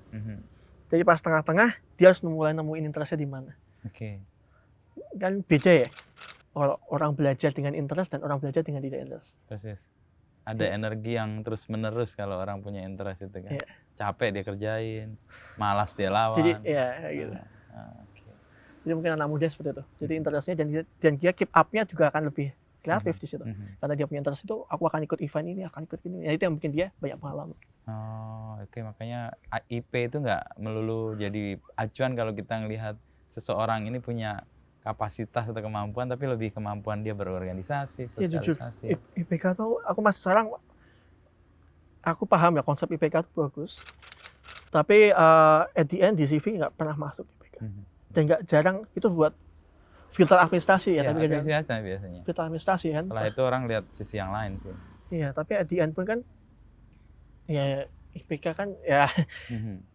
Jadi pas tengah-tengah dia harus mulai nemuin interestnya di mana. Kan beda ya. Orang belajar dengan interest dan orang belajar dengan tidak interest. Persis. Ada energi yang terus-menerus kalau orang punya interest itu kan. Capek dia kerjain, malas dia lawan. Jadi gitu. Jadi mungkin anak muda seperti itu. Jadi interestnya dan dia keep up-nya juga akan lebih kreatif di situ. Karena dia punya interest itu, aku akan ikut event ini, akan ikut ini. Ya itu yang bikin dia banyak pengalaman. Oh, oke. Makanya IP itu nggak melulu jadi acuan kalau kita ngelihat seseorang ini punya kapasitas atau kemampuan, tapi lebih kemampuan dia berorganisasi, Ya jujur, sosialisasi. IPK tuh aku masih sekarang aku paham ya konsep IPK itu bagus. Tapi at the end di CV nggak pernah masuk IPK. Dan nggak jarang itu buat filter administrasi ya, Ya, tapi nggak jarang biasanya. filter administrasi kan. Setelah itu orang lihat sisi yang lain sih. Iya, tapi at the end pun kan ya IPK kan ya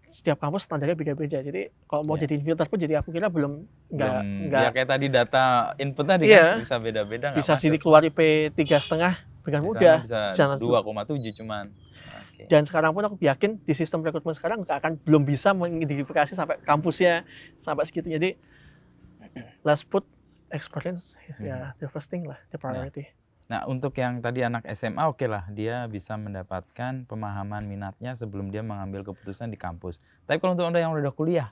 setiap kampus standarnya beda-beda. Jadi kalau mau jadiin filter pun jadi aku kira belum ya kayak tadi data input tadi iya, kan bisa beda-beda nggak bisa masuk. sini keluar IP 3,5 dengan Di mudah. sana bisa 2,7 cuman. Okay. Dan sekarang pun aku yakin di sistem rekrutmen sekarang nggak akan belum bisa mengidentifikasi sampai kampusnya sampai segitu. Jadi let's put experience ya the first thing lah, the priority. Nah, untuk yang tadi anak SMA oke lah, dia bisa mendapatkan pemahaman minatnya sebelum dia mengambil keputusan di kampus. Tapi kalau untuk yang udah kuliah,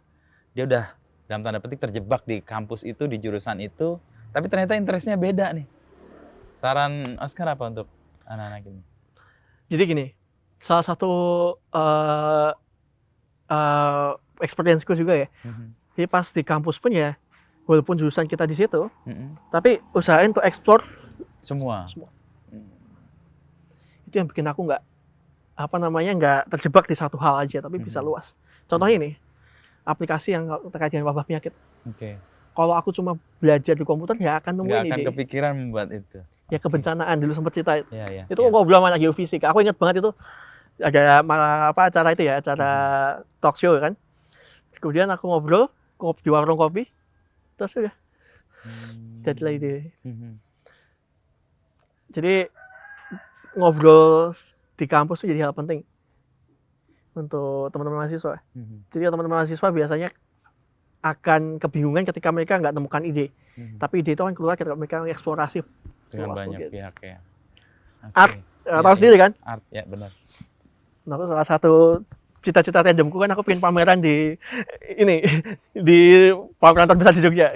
dia udah dalam tanda petik terjebak di kampus itu, di jurusan itu, tapi ternyata interestnya beda nih. Saran Oscar apa untuk anak-anak ini? Jadi gini, salah satu experience-ku juga ya. Jadi pas di kampus pun ya, walaupun jurusan kita di situ, tapi usahain untuk explore semua. Itu yang bikin aku nggak terjebak di satu hal aja, tapi bisa luas. Contohnya ini, aplikasi yang terkait dengan wabah penyakit. Oke. Kalau aku cuma belajar di komputer, ya akan nemuin nggak akan kepikiran membuat itu. Ya kebencanaan dulu sempat cerita. Itu Ya. ngobrol sama anak geofisika. Aku ingat banget itu ada acara itu ya, acara talk show kan. Kemudian aku ngobrol di warung kopi, terus udah jadilah ide. Jadi ngobrol di kampus itu jadi hal penting untuk teman-teman mahasiswa. Jadi teman-teman mahasiswa biasanya akan kebingungan ketika mereka nggak temukan ide. Tapi ide itu kan keluar ketika mereka mengeksplorasi dengan banyak pihak ya. Art, tahu sendiri kan? Art, ya benar. Nah, salah satu cita-cita randomku kan aku pengen pameran di pameran terbesar di Jogja.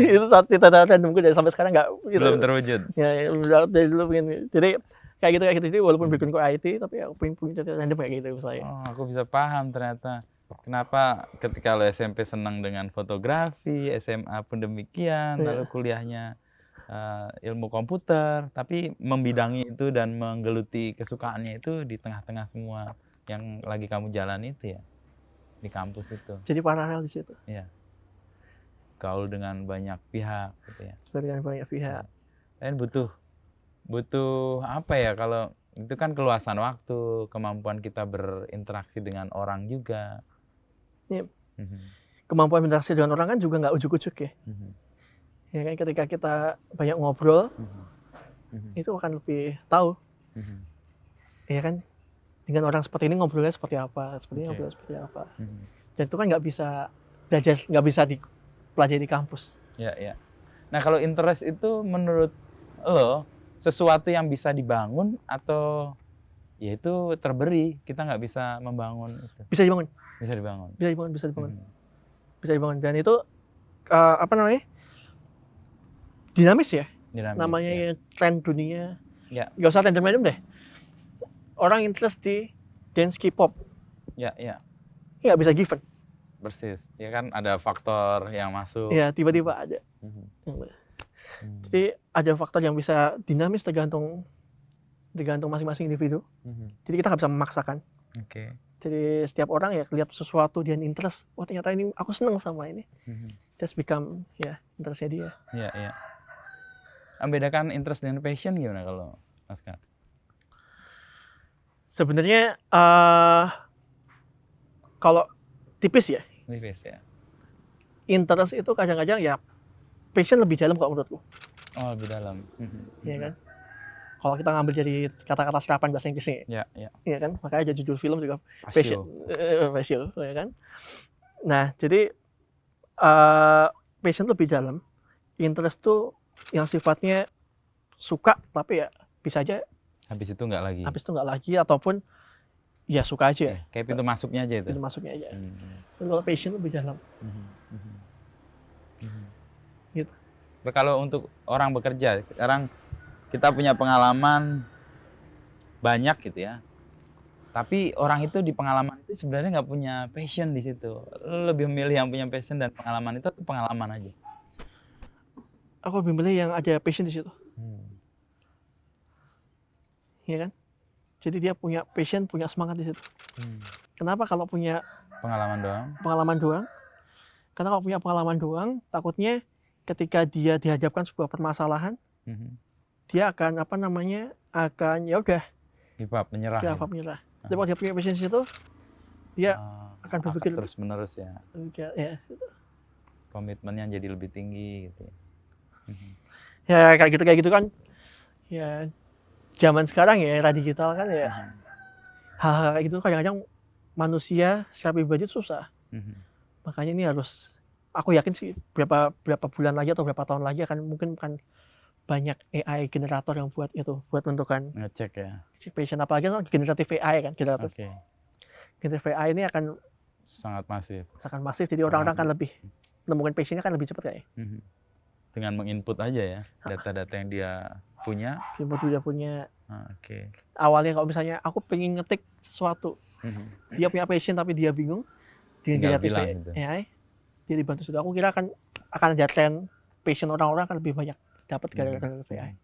Itu saat cita-cita randomku dari sampai sekarang nggak belum terwujud. Ya, dari dulu pengen. Jadi kayak gitu. Jadi walaupun backgroundku IT, tapi aku pengen punya cita-cita random kayak gitu misalnya. Oh, aku bisa paham ternyata. Kenapa ketika lo SMP senang dengan fotografi, SMA pun demikian, lalu kuliahnya ilmu komputer, tapi membidangi itu dan menggeluti kesukaannya itu di tengah-tengah semua yang lagi kamu jalan itu ya, di kampus itu. Jadi paralel di situ. Iya. Gaul dengan banyak pihak gitu ya. Dengan banyak pihak. Dan butuh apa ya, kalau itu kan keluasan waktu, kemampuan kita berinteraksi dengan orang juga. Ya. Kemampuan berinteraksi dengan orang kan juga nggak ujuk-ujuk ya. Ya kan ketika kita banyak ngobrol, itu akan lebih tahu. Ya kan, dengan orang seperti ini ngobrolnya seperti apa, ngobrolnya seperti apa. Dan itu kan nggak bisa dipelajari di kampus. Ya. Nah kalau interest itu menurut lo sesuatu yang bisa dibangun atau ya itu terberi, kita nggak bisa membangun itu? Bisa dibangun. Dan itu dinamis ya. Namanya tren dunia. Ya. Gak usah random deh. Orang interest di dance K-pop. Ya. Nggak bisa given. Persis. Ya kan ada faktor yang masuk. Ya tiba-tiba ada. Jadi ada faktor yang bisa dinamis tergantung masing-masing individu. Jadi kita nggak bisa memaksakan. Oke. Jadi setiap orang ya lihat sesuatu dia interest. Oh ternyata ini aku seneng sama ini. Just become interestnya dia. Iya. Membedakan interest dan passion gimana kalau Oscar? Sebenarnya kalau tipis ya. Interest itu kadang-kadang ya passion lebih dalam kalau menurutku. Oh, lebih dalam. Iya kan? Kalau kita ngambil dari kata-kata serapan bahasa Inggrisnya. Iya kan? Makanya ada judul film juga passion, ya kan? Nah, jadi passion lebih dalam. Interest tuh yang sifatnya suka tapi ya bisa aja habis itu nggak lagi ataupun ya suka aja. Kayak pintu masuknya aja itu. Kalau passion lebih dalam. Gitu. Kalau untuk orang bekerja sekarang kita punya pengalaman banyak gitu ya. Tapi orang itu di pengalaman itu sebenarnya nggak punya passion di situ. Lu lebih memilih yang punya passion dan pengalaman itu atau pengalaman aja? Aku lebih milih yang ada passion di situ, ya kan? Jadi dia punya passion, punya semangat di situ. Kenapa kalau punya Pengalaman doang. pengalaman doang? Karena kalau punya pengalaman doang, takutnya ketika dia dihadapkan sebuah permasalahan, dia akan akan ya udah Give up, menyerah. dia Ya? menyerah. Tapi kalau dia punya passion di situ, dia akan berpikir terus menerus ya. ya, Komitmennya jadi lebih tinggi gitu ya. ya kayak gitu kan. Ya zaman sekarang ya era digital kan ya, hal-hal kayak gitu kadang-kadang manusia secara pribadi susah. Makanya ini harus, aku yakin sih berapa bulan lagi atau berapa tahun lagi mungkin banyak AI generator yang buat menentukan Ngecek ya. passion, apalagi kan generatif AI kan, Oke. generatif AI ini akan Sangat masif. jadi orang-orang kan lebih menemukan passionnya kan lebih cepat kayak. Dengan menginput aja ya data-data yang dia punya. Dia punya. Oke. Awalnya kalau misalnya aku pengen ngetik sesuatu, dia punya passion tapi dia bingung, Tinggal generatif bilang gitu. AI, dia dibantu sudah. Aku kira akan ada tren passion orang-orang akan lebih banyak dapat gara-gara AI.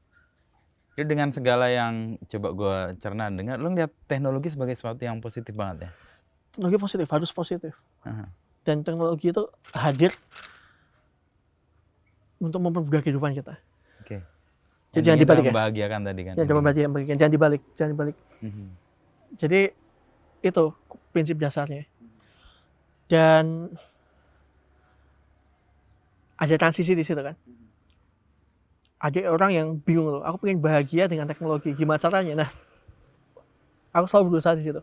Jadi dengan segala yang coba gue cerna dengar, lu ngeliat teknologi sebagai sesuatu yang positif banget ya? Teknologi positif, harus positif. Dan teknologi itu hadir untuk mempermudah kehidupan kita. Oke. Jadi jangan dibalik ya. Membahagiakan tadi kan. Jangan dibalik. Jadi itu prinsip dasarnya. Dan ada transisi di situ kan. Ada orang yang bingung loh, aku pengen bahagia dengan teknologi, gimana caranya? Nah, aku selalu berusaha di situ.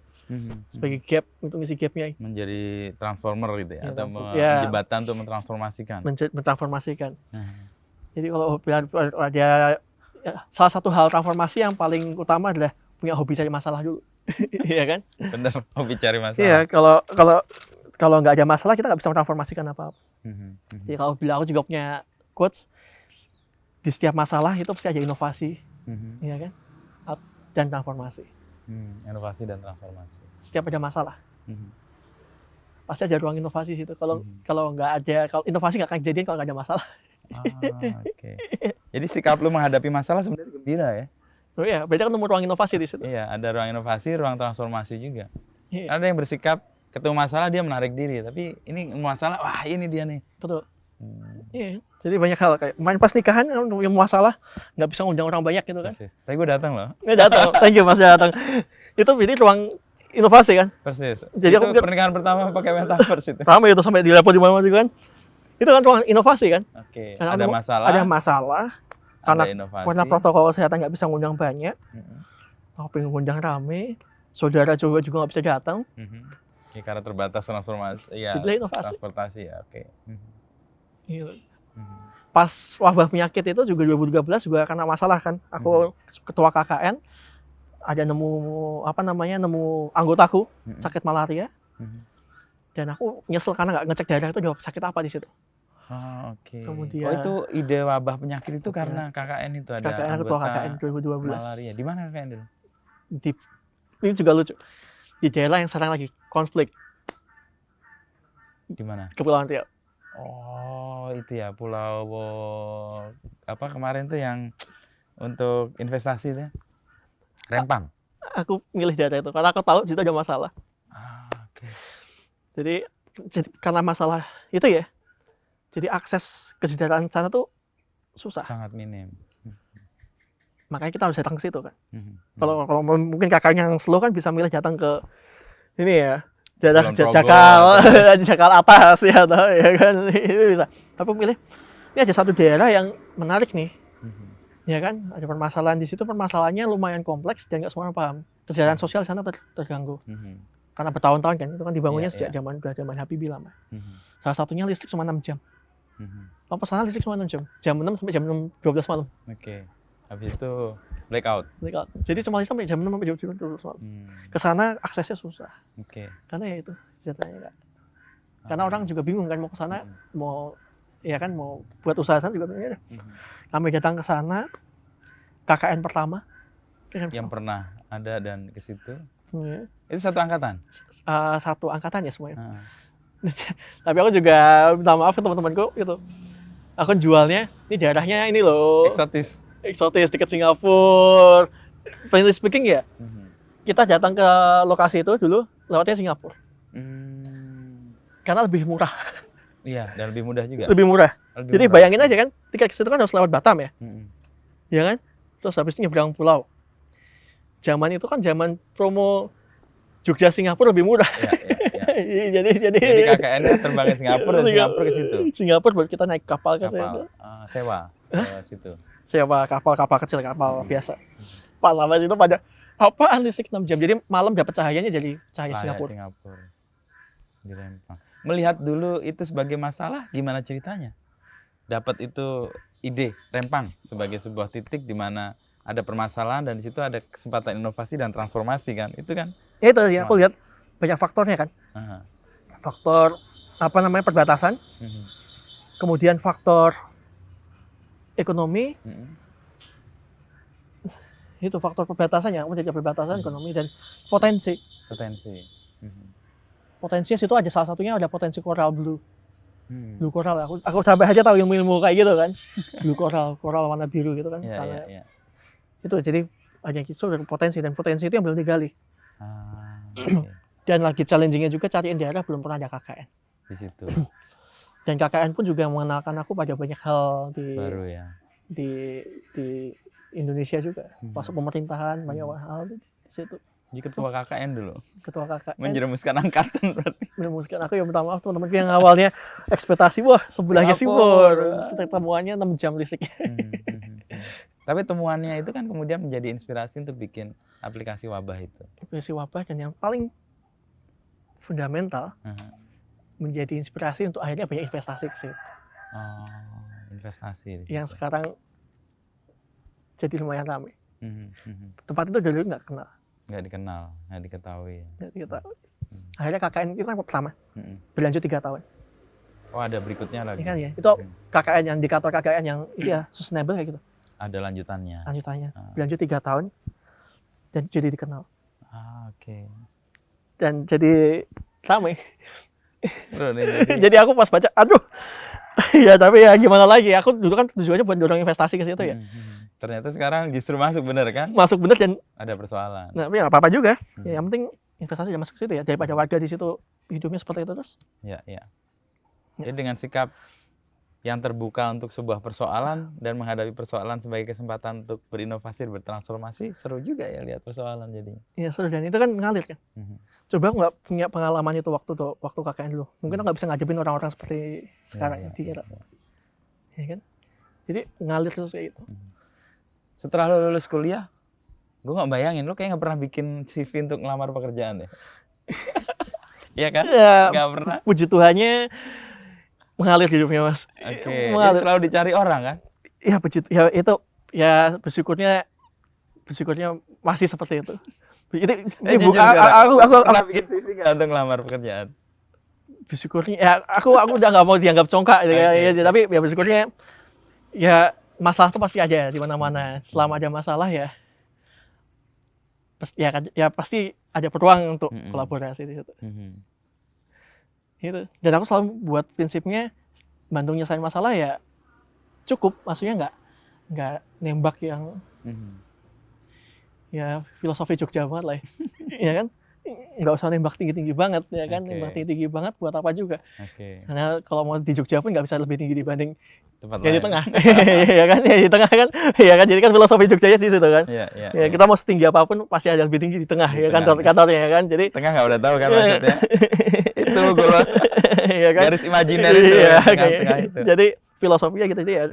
Sebagai gap, untuk ngisi gapnya. Menjadi transformer gitu ya, atau jembatan untuk mentransformasikan. Mentransformasikan. Jadi kalau ada salah satu hal transformasi yang paling utama adalah punya hobi cari masalah dulu. Iya kan? Bener, hobi cari masalah. Iya, kalau nggak ada masalah kita nggak bisa mentransformasikan apa-apa. Jadi kalau bila aku juga punya quotes, di setiap masalah itu pasti ada inovasi, ya kan? Dan transformasi. Inovasi dan transformasi. Setiap ada masalah, pasti ada ruang inovasi situ. Kalau nggak ada, kalau inovasi nggak akan kejadian kalau nggak ada masalah. Oke. Jadi sikap lu menghadapi masalah sebenarnya gembira ya? Oh iya, berarti kan nemu ruang inovasi di situ. Iya, ada ruang inovasi, ruang transformasi juga. Iya. Ada yang bersikap ketemu masalah dia menarik diri, tapi ini masalah, wah ini dia nih. Betul. Iya. Jadi banyak hal kayak main pas nikahan yang masalah nggak bisa ngundang orang banyak gitu kan. Persis. Tapi gue datang loh. Datang. Thank you Mas datang. Itu ini ruang inovasi kan. Persis. Jadi itu pernikahan pertama pakai metaverse itu. Ramai itu sampai dilapor di mana-mana juga kan. Itu kan ruang inovasi kan. Oke. Karena ada masalah. Ada masalah. Karena protokol kesehatan nggak bisa ngundang banyak. Aku pengen ngundang rame. Saudara juga nggak bisa datang. Ya, karena terbatas transformasi. Iya. Transportasi ya. Oke. Iya. Pas wabah penyakit itu juga 2013 juga karena masalah kan. Aku ketua KKN ada nemu anggotaku sakit malaria. Dan aku nyesel karena nggak ngecek darah itu dia sakit apa di situ. Oke. Kemudian itu ide wabah penyakit itu karena KKN itu ada KKN ketua KKN 2012. Malaria. Di mana KKN dulu? Ini juga lucu. Di daerah yang sekarang lagi konflik. Di mana? Kepulauan Riau. Oh, itu ya pulau apa kemarin tuh yang untuk investasi itu. Rempang. Aku milih daerah itu karena aku tahu situ ada masalah. Oke. Jadi karena masalah itu ya. Jadi akses kesejahteraan sana tuh susah. Sangat minim. Makanya kita harus datang ke situ kan. Kalau mungkin kakaknya yang slow kan bisa milih datang ke ini ya. Daerah Jakal atas ya, atau ya kan itu bisa. Tapi pilih ini ada satu daerah yang menarik nih, ya kan? Ada permasalahan di situ, permasalahannya lumayan kompleks dan nggak semua orang paham. Kesejahteraan sosial di sana terganggu, karena bertahun-tahun kan, itu kan dibangunnya sejak zaman Habibie lama. Salah satunya listrik cuma 6 jam. Pesanan listrik cuma 6 jam, jam 6 sampai jam 12 malam. Oke. Habis itu blackout. Jadi cuma sampai jam 6 sampai jam 12 malam. Kesana aksesnya susah. Oke. Karena ya itu sejahtanya enggak. Karena orang juga bingung kan mau ke sana, mau buat usaha sana juga bingung. Kami datang ke sana, KKN pertama. Yang pernah ada dan ke situ. Iya. Itu satu angkatan? Satu angkatan ya semuanya. Ah. Tapi aku juga minta maaf ke teman-temanku gitu. Aku jualnya, ini daerahnya ini loh. Eksotis dekat Singapura. Frankly speaking ya, kita datang ke lokasi itu dulu lewatnya Singapura. Karena lebih murah. Iya, dan lebih mudah juga. Lebih murah. Jadi murah. bayangin aja kan, tiket ke situ kan harus lewat Batam ya. Ya kan? Terus habis itu nyebrang pulau. Zaman itu kan zaman promo Jogja Singapura lebih murah. Ya. jadi KKN-nya terbang ke Singapura dan Singapura ke situ. Singapura baru kita naik kapal ke situ. Sewa ke situ. Sewa kapal kecil, kapal biasa. Pas sampai situ pada apaan listrik 6 jam. Jadi malam dapat cahayanya jadi cahaya Singapura. Di Rempang. Melihat dulu itu sebagai masalah, gimana ceritanya? Dapat itu ide Rempang sebagai sebuah titik di mana ada permasalahan dan di situ ada kesempatan inovasi dan transformasi kan? Itu kan? Ya itu ya, aku lihat banyak faktornya kan. Faktor perbatasan. Kemudian faktor ekonomi. Itu faktor perbatasan ya, menjadi perbatasan ekonomi dan potensi. Potensinya situ aja, salah satunya ada potensi coral blue. Blue coral, aku sampai aja tahu ilmu kayak gitu kan. Blue coral warna biru gitu kan. Iya. Itu jadi banyak isu dan potensi itu yang belum digali. Okay. Dan lagi challenging-nya juga cariin daerah belum pernah ada KKN di situ. Dan KKN pun juga mengenalkan aku pada banyak hal baru ya. Di Indonesia juga. Masuk pemerintahan banyak hal di situ. Jadi ketua KKN dulu. Ketua KKN. Menjerumuskan angkatan berarti. Menjerumuskan aku ya, minta maaf teman-teman yang awalnya ekspektasi wah sebelahnya Singapura. Kita temuannya 6 jam listriknya. Tapi temuannya itu kan kemudian menjadi inspirasi untuk bikin aplikasi wabah itu. Aplikasi wabah dan yang paling fundamental menjadi inspirasi untuk akhirnya banyak investasi ke situ. Investasi. Yang sekarang jadi lumayan ramai. Tempat itu dulu nggak kenal. Nggak dikenal, nggak diketahui. Akhirnya KKN itu kan pertama, berlanjut 3 tahun. Oh ada berikutnya lagi? Kan ya, itu KKN yang indikator KKN yang ya sustainable kayak gitu. Ada lanjutannya? Berlanjut 3 tahun dan jadi dikenal. Oke. Dan jadi ramai. Jadi... jadi aku pas baca, aduh, ya tapi ya gimana lagi, aku dulu kan tujuannya buat dorong investasi ke situ ya. Ternyata sekarang justru masuk bener kan? Masuk bener dan ada persoalan. Nah, tapi ya apa-apa juga. Ya, yang penting investasi udah masuk ke situ ya, daripada warga di situ hidupnya seperti itu terus. Ya. Jadi dengan sikap yang terbuka untuk sebuah persoalan dan menghadapi persoalan sebagai kesempatan untuk berinovasi, bertransformasi, seru juga ya lihat persoalan jadinya. Iya seru, dan itu kan ngalir kan. Coba aku nggak punya pengalaman itu waktu KKN dulu, mungkin nggak bisa ngadepin orang-orang seperti sekarang ya. Kan? Jadi ngalir terus kayak itu. Setelah lo lulus kuliah, gue nggak bayangin lo kayak nggak pernah bikin CV untuk ngelamar pekerjaan deh. Iya kan? Ya, nggak pernah. Puji Tuhannya mengalir hidupnya mas. Oke. Jadi selalu dicari orang kan? Ya ya itu ya bersyukurnya masih seperti itu. Aku pernah bikin CV nggak untuk ngelamar pekerjaan? Bersyukurnya ya aku udah nggak mau dianggap congkak ya, tapi ya bersyukurnya ya masalah itu pasti ada di mana-mana. Selama ada masalah ya pasti ada peluang untuk kolaborasi di situ. Gitu. Dan aku selalu buat prinsipnya bantu nyelesain masalah ya cukup, maksudnya nggak nembak yang ya filosofi Jogja banget lah ya kan, nggak usah nembak tinggi banget ya kan. Nembak tinggi banget buat apa juga. Karena kalau mau di Jogja pun nggak bisa lebih tinggi dibanding tempat di tengah. Ya kan, ya di tengah kan, ya kan, jadi kan filosofi Jogjanya di situ kan. Ya, kita mau setinggi apapun pasti ada lebih tinggi di tengah ya kan, kantornya ya kan. Jadi tengah nggak udah tahu kan maksudnya. Itu gue ya kan? Garis imajiner itu, tengah itu. Jadi filosofinya gitu ya,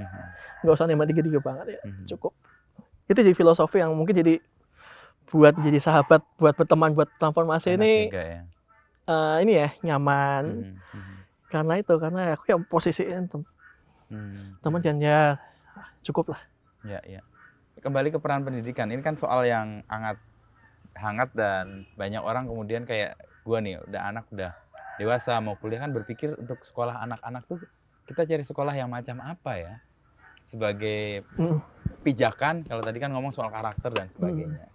nggak usah nembak tinggi banget ya, cukup. Itu jadi filosofi yang mungkin jadi buat jadi sahabat, buat berteman, buat transformasi ini ini ya nyaman. Karena aku yang posisiin teman dan ya cukup lah. Ya. Kembali ke peran pendidikan, ini kan soal yang hangat dan banyak orang kemudian kayak gua nih, udah dewasa mau kuliah kan berpikir untuk sekolah anak-anak tuh kita cari sekolah yang macam apa ya? sebagai Mm. pijakan. Kalau tadi kan ngomong soal karakter dan sebagainya.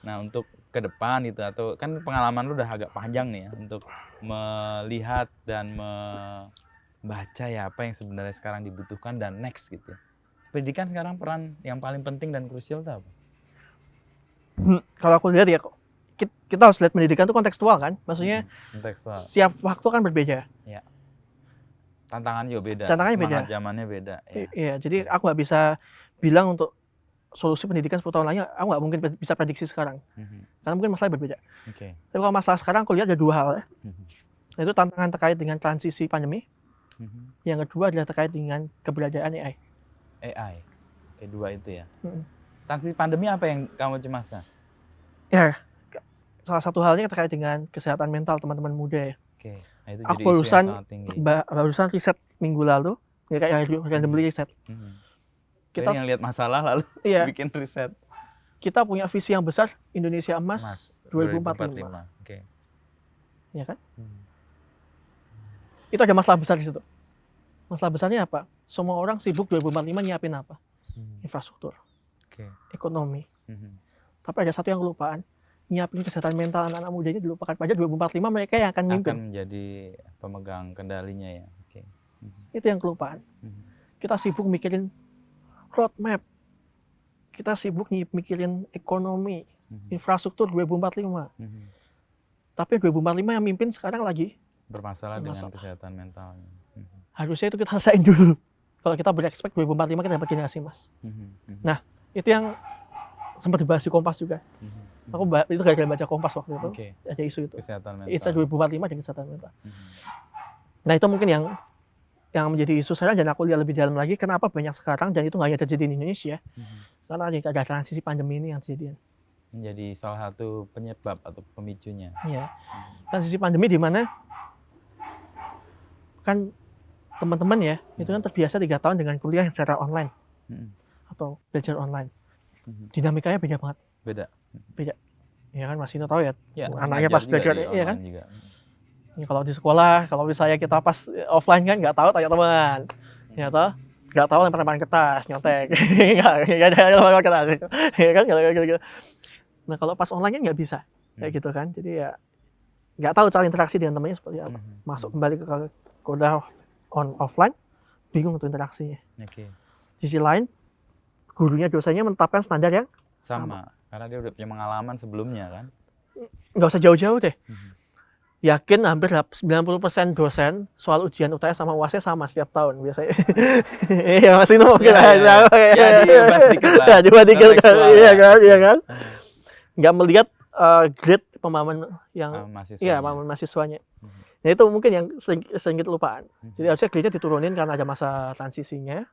Nah, untuk ke depan itu, atau kan pengalaman lu udah agak panjang nih ya untuk melihat dan membaca ya apa yang sebenarnya sekarang dibutuhkan dan next gitu ya. Pendidikan sekarang peran yang paling penting dan krusial itu apa? Kalau aku lihat ya, kita harus lihat pendidikan itu kontekstual kan, maksudnya Kontekstual. setiap waktu kan berbeda. Tantangan juga beda. Tantangannya semangat beda. zamannya beda. Ya. Iya, jadi aku nggak bisa bilang untuk solusi pendidikan 10 tahun lagi, aku nggak mungkin bisa prediksi sekarang. Karena mungkin masalahnya berbeda. Oke. Tapi kalau masalah sekarang aku lihat ada dua hal ya. Mhm. Yaitu tantangan terkait dengan transisi pandemi. Mhm. Yang kedua adalah terkait dengan keberadaan AI. AI. Kedua itu ya. Mm. Transisi pandemi apa yang kamu cemaskan? Ya, salah satu halnya terkait dengan kesehatan mental teman-teman muda ya. Oke. Nah, itu Aku jadi isu yang barusan sangat tinggi. barusan riset minggu lalu, ya kayak randomly riset. Mhm. Kita Jadi yang lihat masalah lalu iya, bikin riset. kita punya visi yang besar Indonesia Emas Mas 2045. Oke. Ya kan? Hmm. Itu ada masalah besar di situ. Masalah besarnya apa? Semua orang sibuk 2045 nyiapin apa? Infrastruktur, Oke. ekonomi. Mhm. Tapi ada satu yang kelupaan, nyiapin kesehatan mental anak-anak muda ini dilupakan. Pada 2045 mereka yang akan mimpin. Akan menjadi pemegang kendalinya ya. Oke. Itu yang kelupaan. Kita sibuk mikirin roadmap. Kita sibuk mikirin ekonomi, infrastruktur 2045. Tapi 2045 yang mimpin sekarang lagi Bermasalah dengan kesehatan mentalnya. harusnya itu kita selesaiin dulu. Kalau kita berekspek 2045 kita dapat generasi emas. Nah, itu yang sempat dibahas di Kompas juga. Aku itu gara-gara baca Kompas waktu itu. Oke. Ada isu itu. Kesehatan mental. Itu 2045 dan kesehatan mental. Nah, itu mungkin yang menjadi isu sekarang, dan aku lihat lebih dalam lagi kenapa banyak sekarang, dan itu nggak hanya terjadi di Indonesia. Karena ada transisi pandemi ini yang terjadi. Menjadi salah satu penyebab atau pemicunya. Iya. Transisi pandemi di mana kan teman-teman ya, itu kan terbiasa 3 tahun dengan kuliah secara online atau belajar online. Dinamikanya beda banget. Beda. Ya kan, Mas Ino tahu ya, anaknya pas belajar, iya kan? Ya, kalau di sekolah, kalau misalnya kita pas offline kan nggak tahu, tanya teman. Ya toh, nggak tahu lempar-lemparan kertas, nyontek. Nggak ada lempar kertas. Ya kan, gitu. Nah, kalau pas online kan nggak bisa. Kayak gitu kan. Jadi ya nggak tahu cara interaksi dengan temannya seperti apa. Masuk kembali ke kuliah offline, bingung untuk interaksinya. Di sisi lain, gurunya, dosennya menetapkan standar yang sama. Karena dia udah punya pengalaman sebelumnya kan. Nggak usah jauh-jauh deh. Yakin hampir 90% dosen soal ujian UTS sama UASnya sama setiap tahun biasanya. Iya, masih mungkin ya, dibahas dikit lah. Dibahas dikit kan. Iya kan. Nggak melihat grade pemahaman yang pemahaman mahasiswanya. Nah, itu mungkin yang sering kita lupaan. Jadi harusnya grade-nya diturunin karena ada masa transisinya.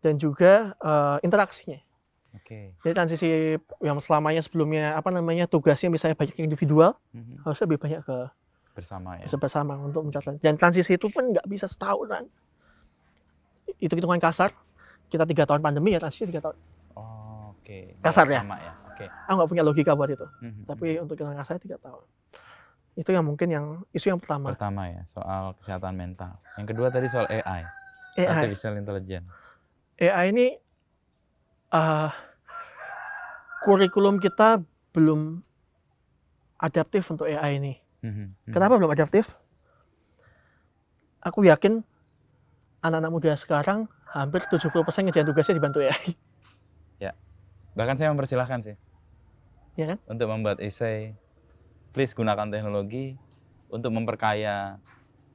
Dan juga interaksinya. Jadi transisi yang selamanya sebelumnya tugasnya misalnya banyak individual, harusnya lebih banyak ke bersama untuk mencatat. Dan transisi itu pun nggak bisa setahunan. Itu hitungan kasar. Kita 3 tahun pandemi ya, transisi 3 tahun. Kasar ya. Aku nggak punya logika buat itu. Tapi untuk hitungan kasarnya 3 tahun. Itu yang mungkin isu yang pertama. Pertama ya, soal kesehatan mental. Yang kedua tadi soal AI. Artificial Intelligence. AI ini kurikulum kita belum adaptif untuk AI ini. Kenapa belum adaptif? Aku yakin anak-anak muda sekarang hampir 70% ngerjain tugasnya dibantu AI. Ya, bahkan saya mempersilahkan sih. Ya kan? Untuk membuat esai, please gunakan teknologi untuk memperkaya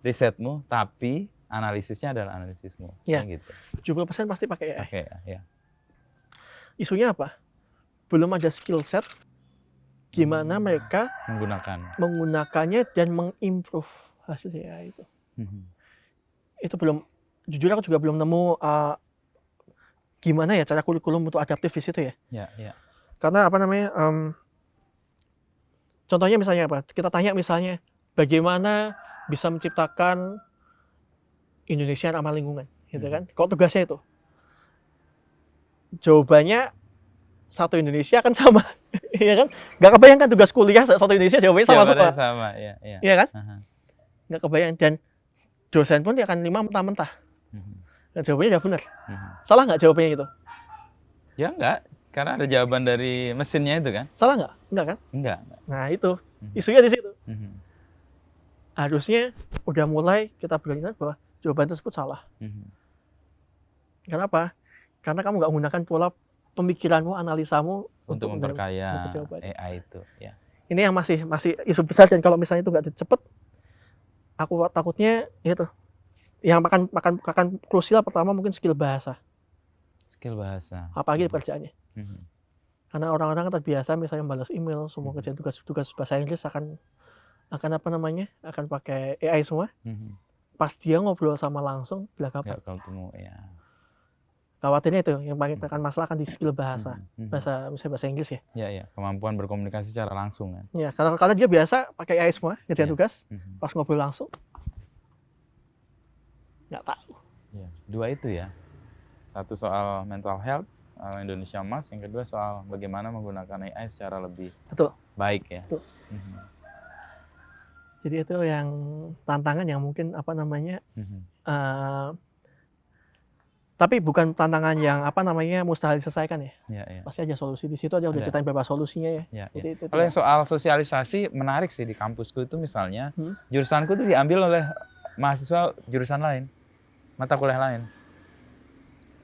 risetmu, tapi analisisnya adalah analisismu. Ya, gitu. 70% pasti pakai AI. Ya. Isunya apa? Belum ada skill set gimana mereka menggunakannya dan mengimprove hasil AI itu. Itu belum, jujur aku juga belum nemu gimana ya cara kurikulum untuk adaptif di situ ya. Ya. Karena contohnya misalnya apa? Kita tanya misalnya bagaimana bisa menciptakan Indonesia ramah lingkungan, gitu kan? Kok tugasnya itu? Jawabannya satu Indonesia kan sama, ya kan? Nggak kebayang kan tugas kuliah satu Indonesia jawabannya sama semua. Sama, ya kan? Nggak kebayang, dan dosen pun dia akan nerima mentah-mentah. Nah, jawabannya nggak benar. Mhm. Salah nggak jawabannya itu? Ya enggak, karena ada jawaban dari mesinnya itu kan? Salah nggak? Enggak kan? Enggak. Nah itu Mhm. isunya di situ. Mhm. Harusnya udah mulai kita berani bahwa jawaban tersebut salah. Mhm. Kenapa? Karena kamu nggak menggunakan pola pemikiranmu, analisamu Untuk memperkaya dapat jawaban. AI itu, ya. Ini yang masih isu besar, dan kalau misalnya itu nggak cepet, aku takutnya itu yang akan krusial pertama mungkin skill bahasa, Skill bahasa. apalagi di pekerjaannya. Mhm. Karena orang-orang kan terbiasa misalnya balas email, semua Mhm. kerjaan tugas bahasa Inggris akan apa namanya, akan pakai AI semua. Mhm. Pas dia ngobrol sama langsung Nggak belak-belakan. ketemu, ya. Khawatirnya itu yang paling akan masalah kan di skill bahasa. Mhm. Misalnya bahasa Inggris ya. Ya, ya, kemampuan berkomunikasi secara langsung kan. Ya, karena dia biasa pakai AI semua kerjaan Iya. tugas, Mhm. pas ngobrol langsung nggak tahu. Ya, dua itu ya. Satu soal mental health Indonesia Emas, yang kedua soal bagaimana menggunakan AI secara lebih Betul. baik ya. Betul. Mhm. Jadi itu yang tantangan yang mungkin apa namanya, Mhm. tapi bukan tantangan yang apa namanya mustahil diselesaikan ya. Ya, ya. Pasti aja solusi di situ, aja udah Ada. ceritain beberapa solusinya ya. Ya, ya. Jadi itu Kalau yang soal sosialisasi menarik sih di kampusku itu misalnya jurusanku tuh diambil oleh mahasiswa jurusan lain, mata kuliah lain.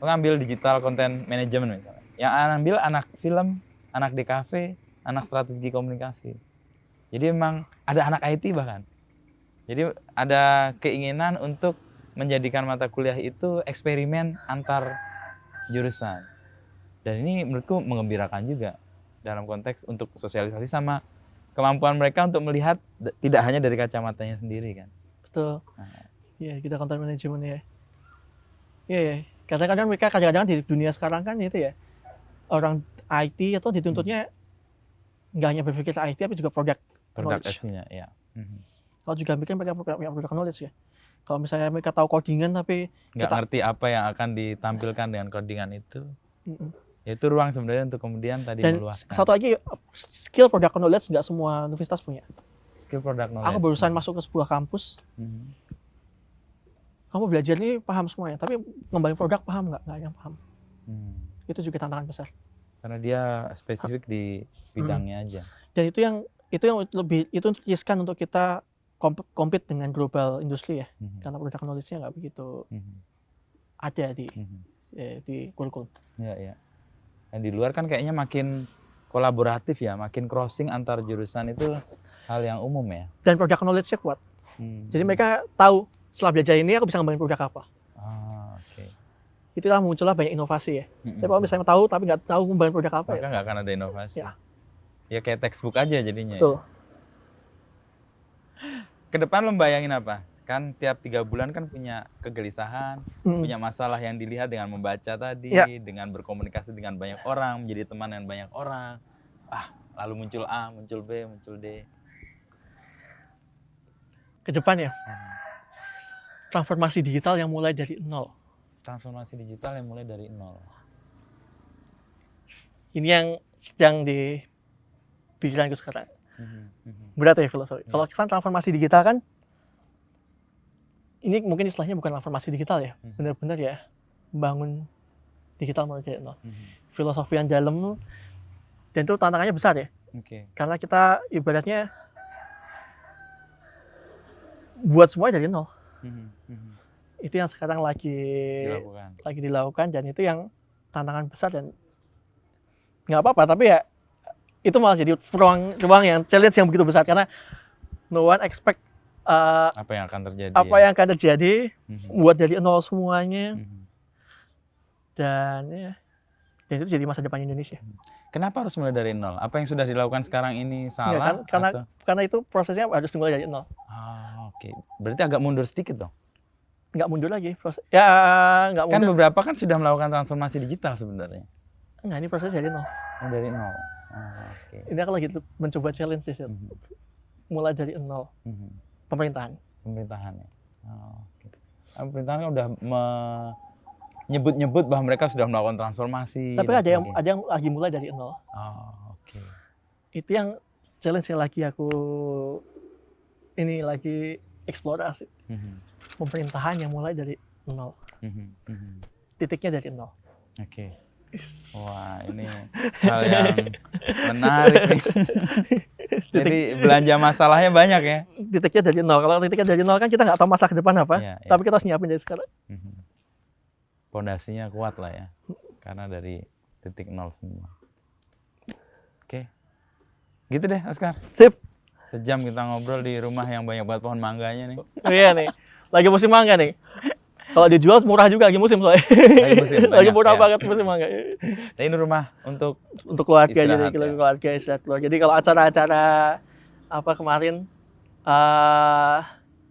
Mengambil digital content management misalnya. Yang ambil anak film, anak DKV, anak strategi komunikasi. Jadi memang ada anak IT bahkan. Jadi ada keinginan untuk menjadikan mata kuliah itu eksperimen antar jurusan. Dan ini menurutku mengembirakan juga dalam konteks untuk sosialisasi sama kemampuan mereka untuk melihat tidak hanya dari kacamatanya sendiri kan. betul. Nah. Iya, kita content management ya. Iya, ya. Kadang-kadang mereka di dunia sekarang kan itu ya, orang IT atau dituntutnya nggak hanya berpikir IT tapi juga product knowledge. Produk ya. Kalau juga bikin mereka product knowledge ya. Kalau misalnya mereka tahu codingan tapi nggak ngerti apa yang akan ditampilkan dengan codingan itu, ya itu ruang sebenarnya untuk kemudian tadi dan meluaskan. satu lagi, skill product knowledge nggak semua universitas punya. Skill product knowledge. Aku barusan masuk ke sebuah kampus, kamu belajar ini paham semuanya, tapi ngembangin produk paham nggak ada yang paham. Itu juga tantangan besar. Karena dia spesifik di bidangnya aja. Dan itu yang lebih riskan untuk kita compete dengan global industri ya, karena product knowledge-nya nggak begitu ada di kurikulum. Ya, ya. Dan di luar kan kayaknya makin kolaboratif ya, makin crossing antar jurusan itu hal yang umum ya. Dan product knowledge-nya kuat. Jadi mereka tahu setelah belajar ini aku bisa ngembangin produk apa. Oke. Itulah muncullah banyak inovasi ya. Tapi kalau misalnya tahu tapi nggak tahu ngembangin produk apa, maka nggak akan ada inovasi. Ya. Ya kayak textbook aja jadinya. Betul. Ya. Ke depan lo bayangin apa? Kan tiap 3 bulan kan punya kegelisahan, punya masalah yang dilihat dengan membaca tadi, dengan berkomunikasi dengan banyak orang, menjadi teman dengan banyak orang. Lalu muncul A, muncul B, muncul D. Ke depan ya, transformasi digital yang mulai dari nol. Transformasi digital yang mulai dari nol. Ini yang sedang di pikiranku sekarang. Berat ya filosofi. Kalau kesan transformasi digital kan, ini mungkin istilahnya bukan transformasi digital ya, benar-benar ya membangun digital mulai dari nol. Filosofi yang dalam, dan itu tantangannya besar ya. Karena kita ibaratnya buat semua dari nol. Itu yang sekarang lagi dilakukan, dan itu yang tantangan besar, dan nggak apa-apa, tapi ya itu malah jadi ruang yang challenge yang begitu besar, karena no one expect apa yang akan terjadi buat dari nol semuanya. Dan itu jadi masa depan Indonesia. Kenapa harus mulai dari nol? Apa yang sudah dilakukan sekarang ini salah? Karena itu prosesnya harus dimulai dari nol. Oke. Berarti agak mundur sedikit dong? Nggak mundur lagi. Nggak mundur. Kan beberapa kan sudah melakukan transformasi digital sebenarnya. Enggak, ini proses dari nol. Dari nol. Ini aku lagi mencoba challenge sih. Mulai dari nol. Pemerintahan ya. Pemerintahan kan udah nyebut-nyebut bahwa mereka sudah melakukan transformasi. Tapi ada yang lagi mulai dari nol. Itu yang challenge yang lagi aku lagi eksplorasi. Pemerintahan yang mulai dari nol. Mhm, mhm. Titiknya dari nol. Oke. Wah, ini hal yang menarik nih. Jadi belanja masalahnya banyak ya. Titiknya dari nol. Kalau titiknya dari nol kan kita nggak tahu masa ke depan apa. Iya, iya. Tapi kita harus nyiapin dari sekarang. Mhm. Pondasinya kuat lah ya. Karena dari titik nol semua. Oke. Gitu deh, Oscar. Sip. Sejam kita ngobrol di rumah yang banyak banget pohon mangganya nih. Oh, iya nih. Lagi musim mangga nih. Kalau dijual murah juga lagi musim soalnya. Lagi musim, Lagi banyak, murah ya. banget musim mangga. Nah, ini rumah untuk Keluarga Istirahat, jadi ya. keluarga istirahat keluarga. Jadi kalau acara-acara apa kemarin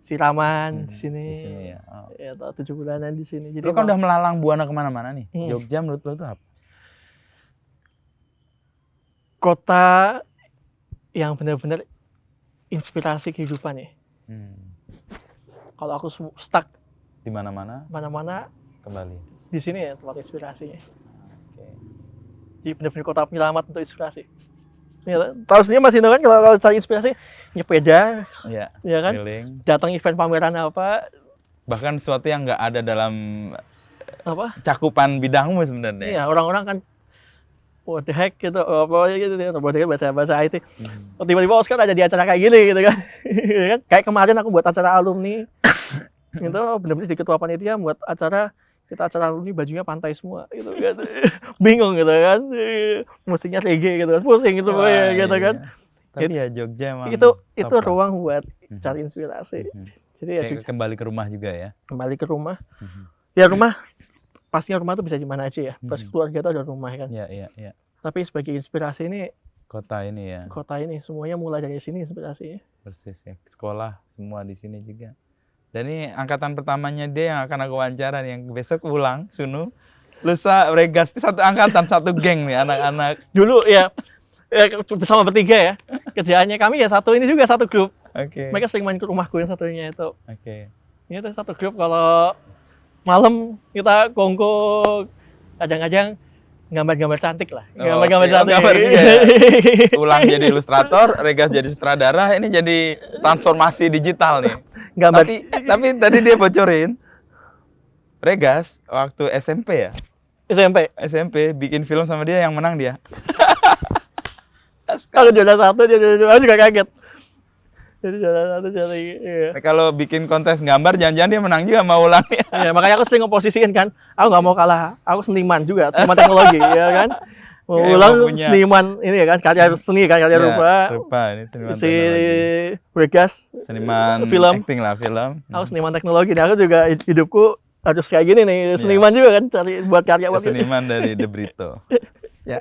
siraman di sini. di sini ya. Oh. Ya, 7 bulanan di sini. Jadi Lu kan emang udah melalang buana kemana-mana nih. Hmm. Jogja menurut lu tuh apa? kota yang benar-benar inspirasi kehidupan ya. Kalau aku stuck Di mana-mana mana-mana kembali. di sini ya tempat inspirasinya. Oke. Jadi benar-benar kota penyelamat untuk inspirasi. Ya, tahu sendiri Mas Indo kan kalau cari inspirasi nyepeda, Iya. ya kan, Keliling. datang event pameran apa, Bahkan sesuatu yang nggak ada dalam cakupan bidangmu sebenarnya. Iya, orang-orang kan what the heck gitu, apa gitu, what the heck bahasa IT. Tiba-tiba Oscar ada di acara kayak gini gitu kan. Kan? Kayak kemarin aku buat acara alumni. Itu benar-benar di ketua panitia buat acara alumni bajunya pantai semua gitu kan. Bingung gitu kan. Musiknya reggae gitu kan. Pusing gitu Wah, gitu kan. iya. Tapi ya Jogja emang Itu top lah. ruang buat cari inspirasi. Jadi ya Kayak kembali ke rumah juga ya. kembali ke rumah. Ya rumah pastinya rumah tuh bisa di mana aja ya. Plus keluarga itu ada rumah kan. Iya. Tapi sebagai inspirasi ini Kota ini ya. kota ini semuanya mulai dari sini inspirasinya. Persis ya. Sekolah semua di sini juga. Dan ini angkatan pertamanya dia yang akan aku wawancara nih, yang besok pulang, Sunu. Lusa Regas, satu angkatan, satu geng nih anak-anak. Dulu ya bersama bertiga ya. Kerjaannya kami ya ini juga satu grup. Oke. Mereka sering main ke rumahku yang satunya itu. Oke. Ini tuh satu grup kalau malam kita kongko kadang-kadang gambar-gambar cantik lah. Gambar-gambar Oke, cantik. gambar juga ya. Ulang jadi ilustrator, Regas jadi sutradara, ini jadi transformasi digital nih. Gambar Tapi tadi dia bocorin, Regas waktu SMP ya, SMP bikin film sama dia yang menang dia. Kalau juara satu dia juga kaget. Jadi juara satu jadi iya. Kalau bikin kontes gambar, jangan-jangan dia menang juga mau ulangnya. Iya, makanya aku sering ngeposisiin kan, aku nggak mau kalah, aku seniman juga, seniman teknologi ya kan. Mau Kayak ulang mau punya- seniman ini ya kan, karya seni kan, karya rupa. Ini seniman Si teknologi. Regas, Seniman film. acting lah, film. aku seniman teknologi, nih aku juga hidupku harus kayak gini nih, seniman juga kan, cari buat karya buat Seniman dari The Brito. Ya.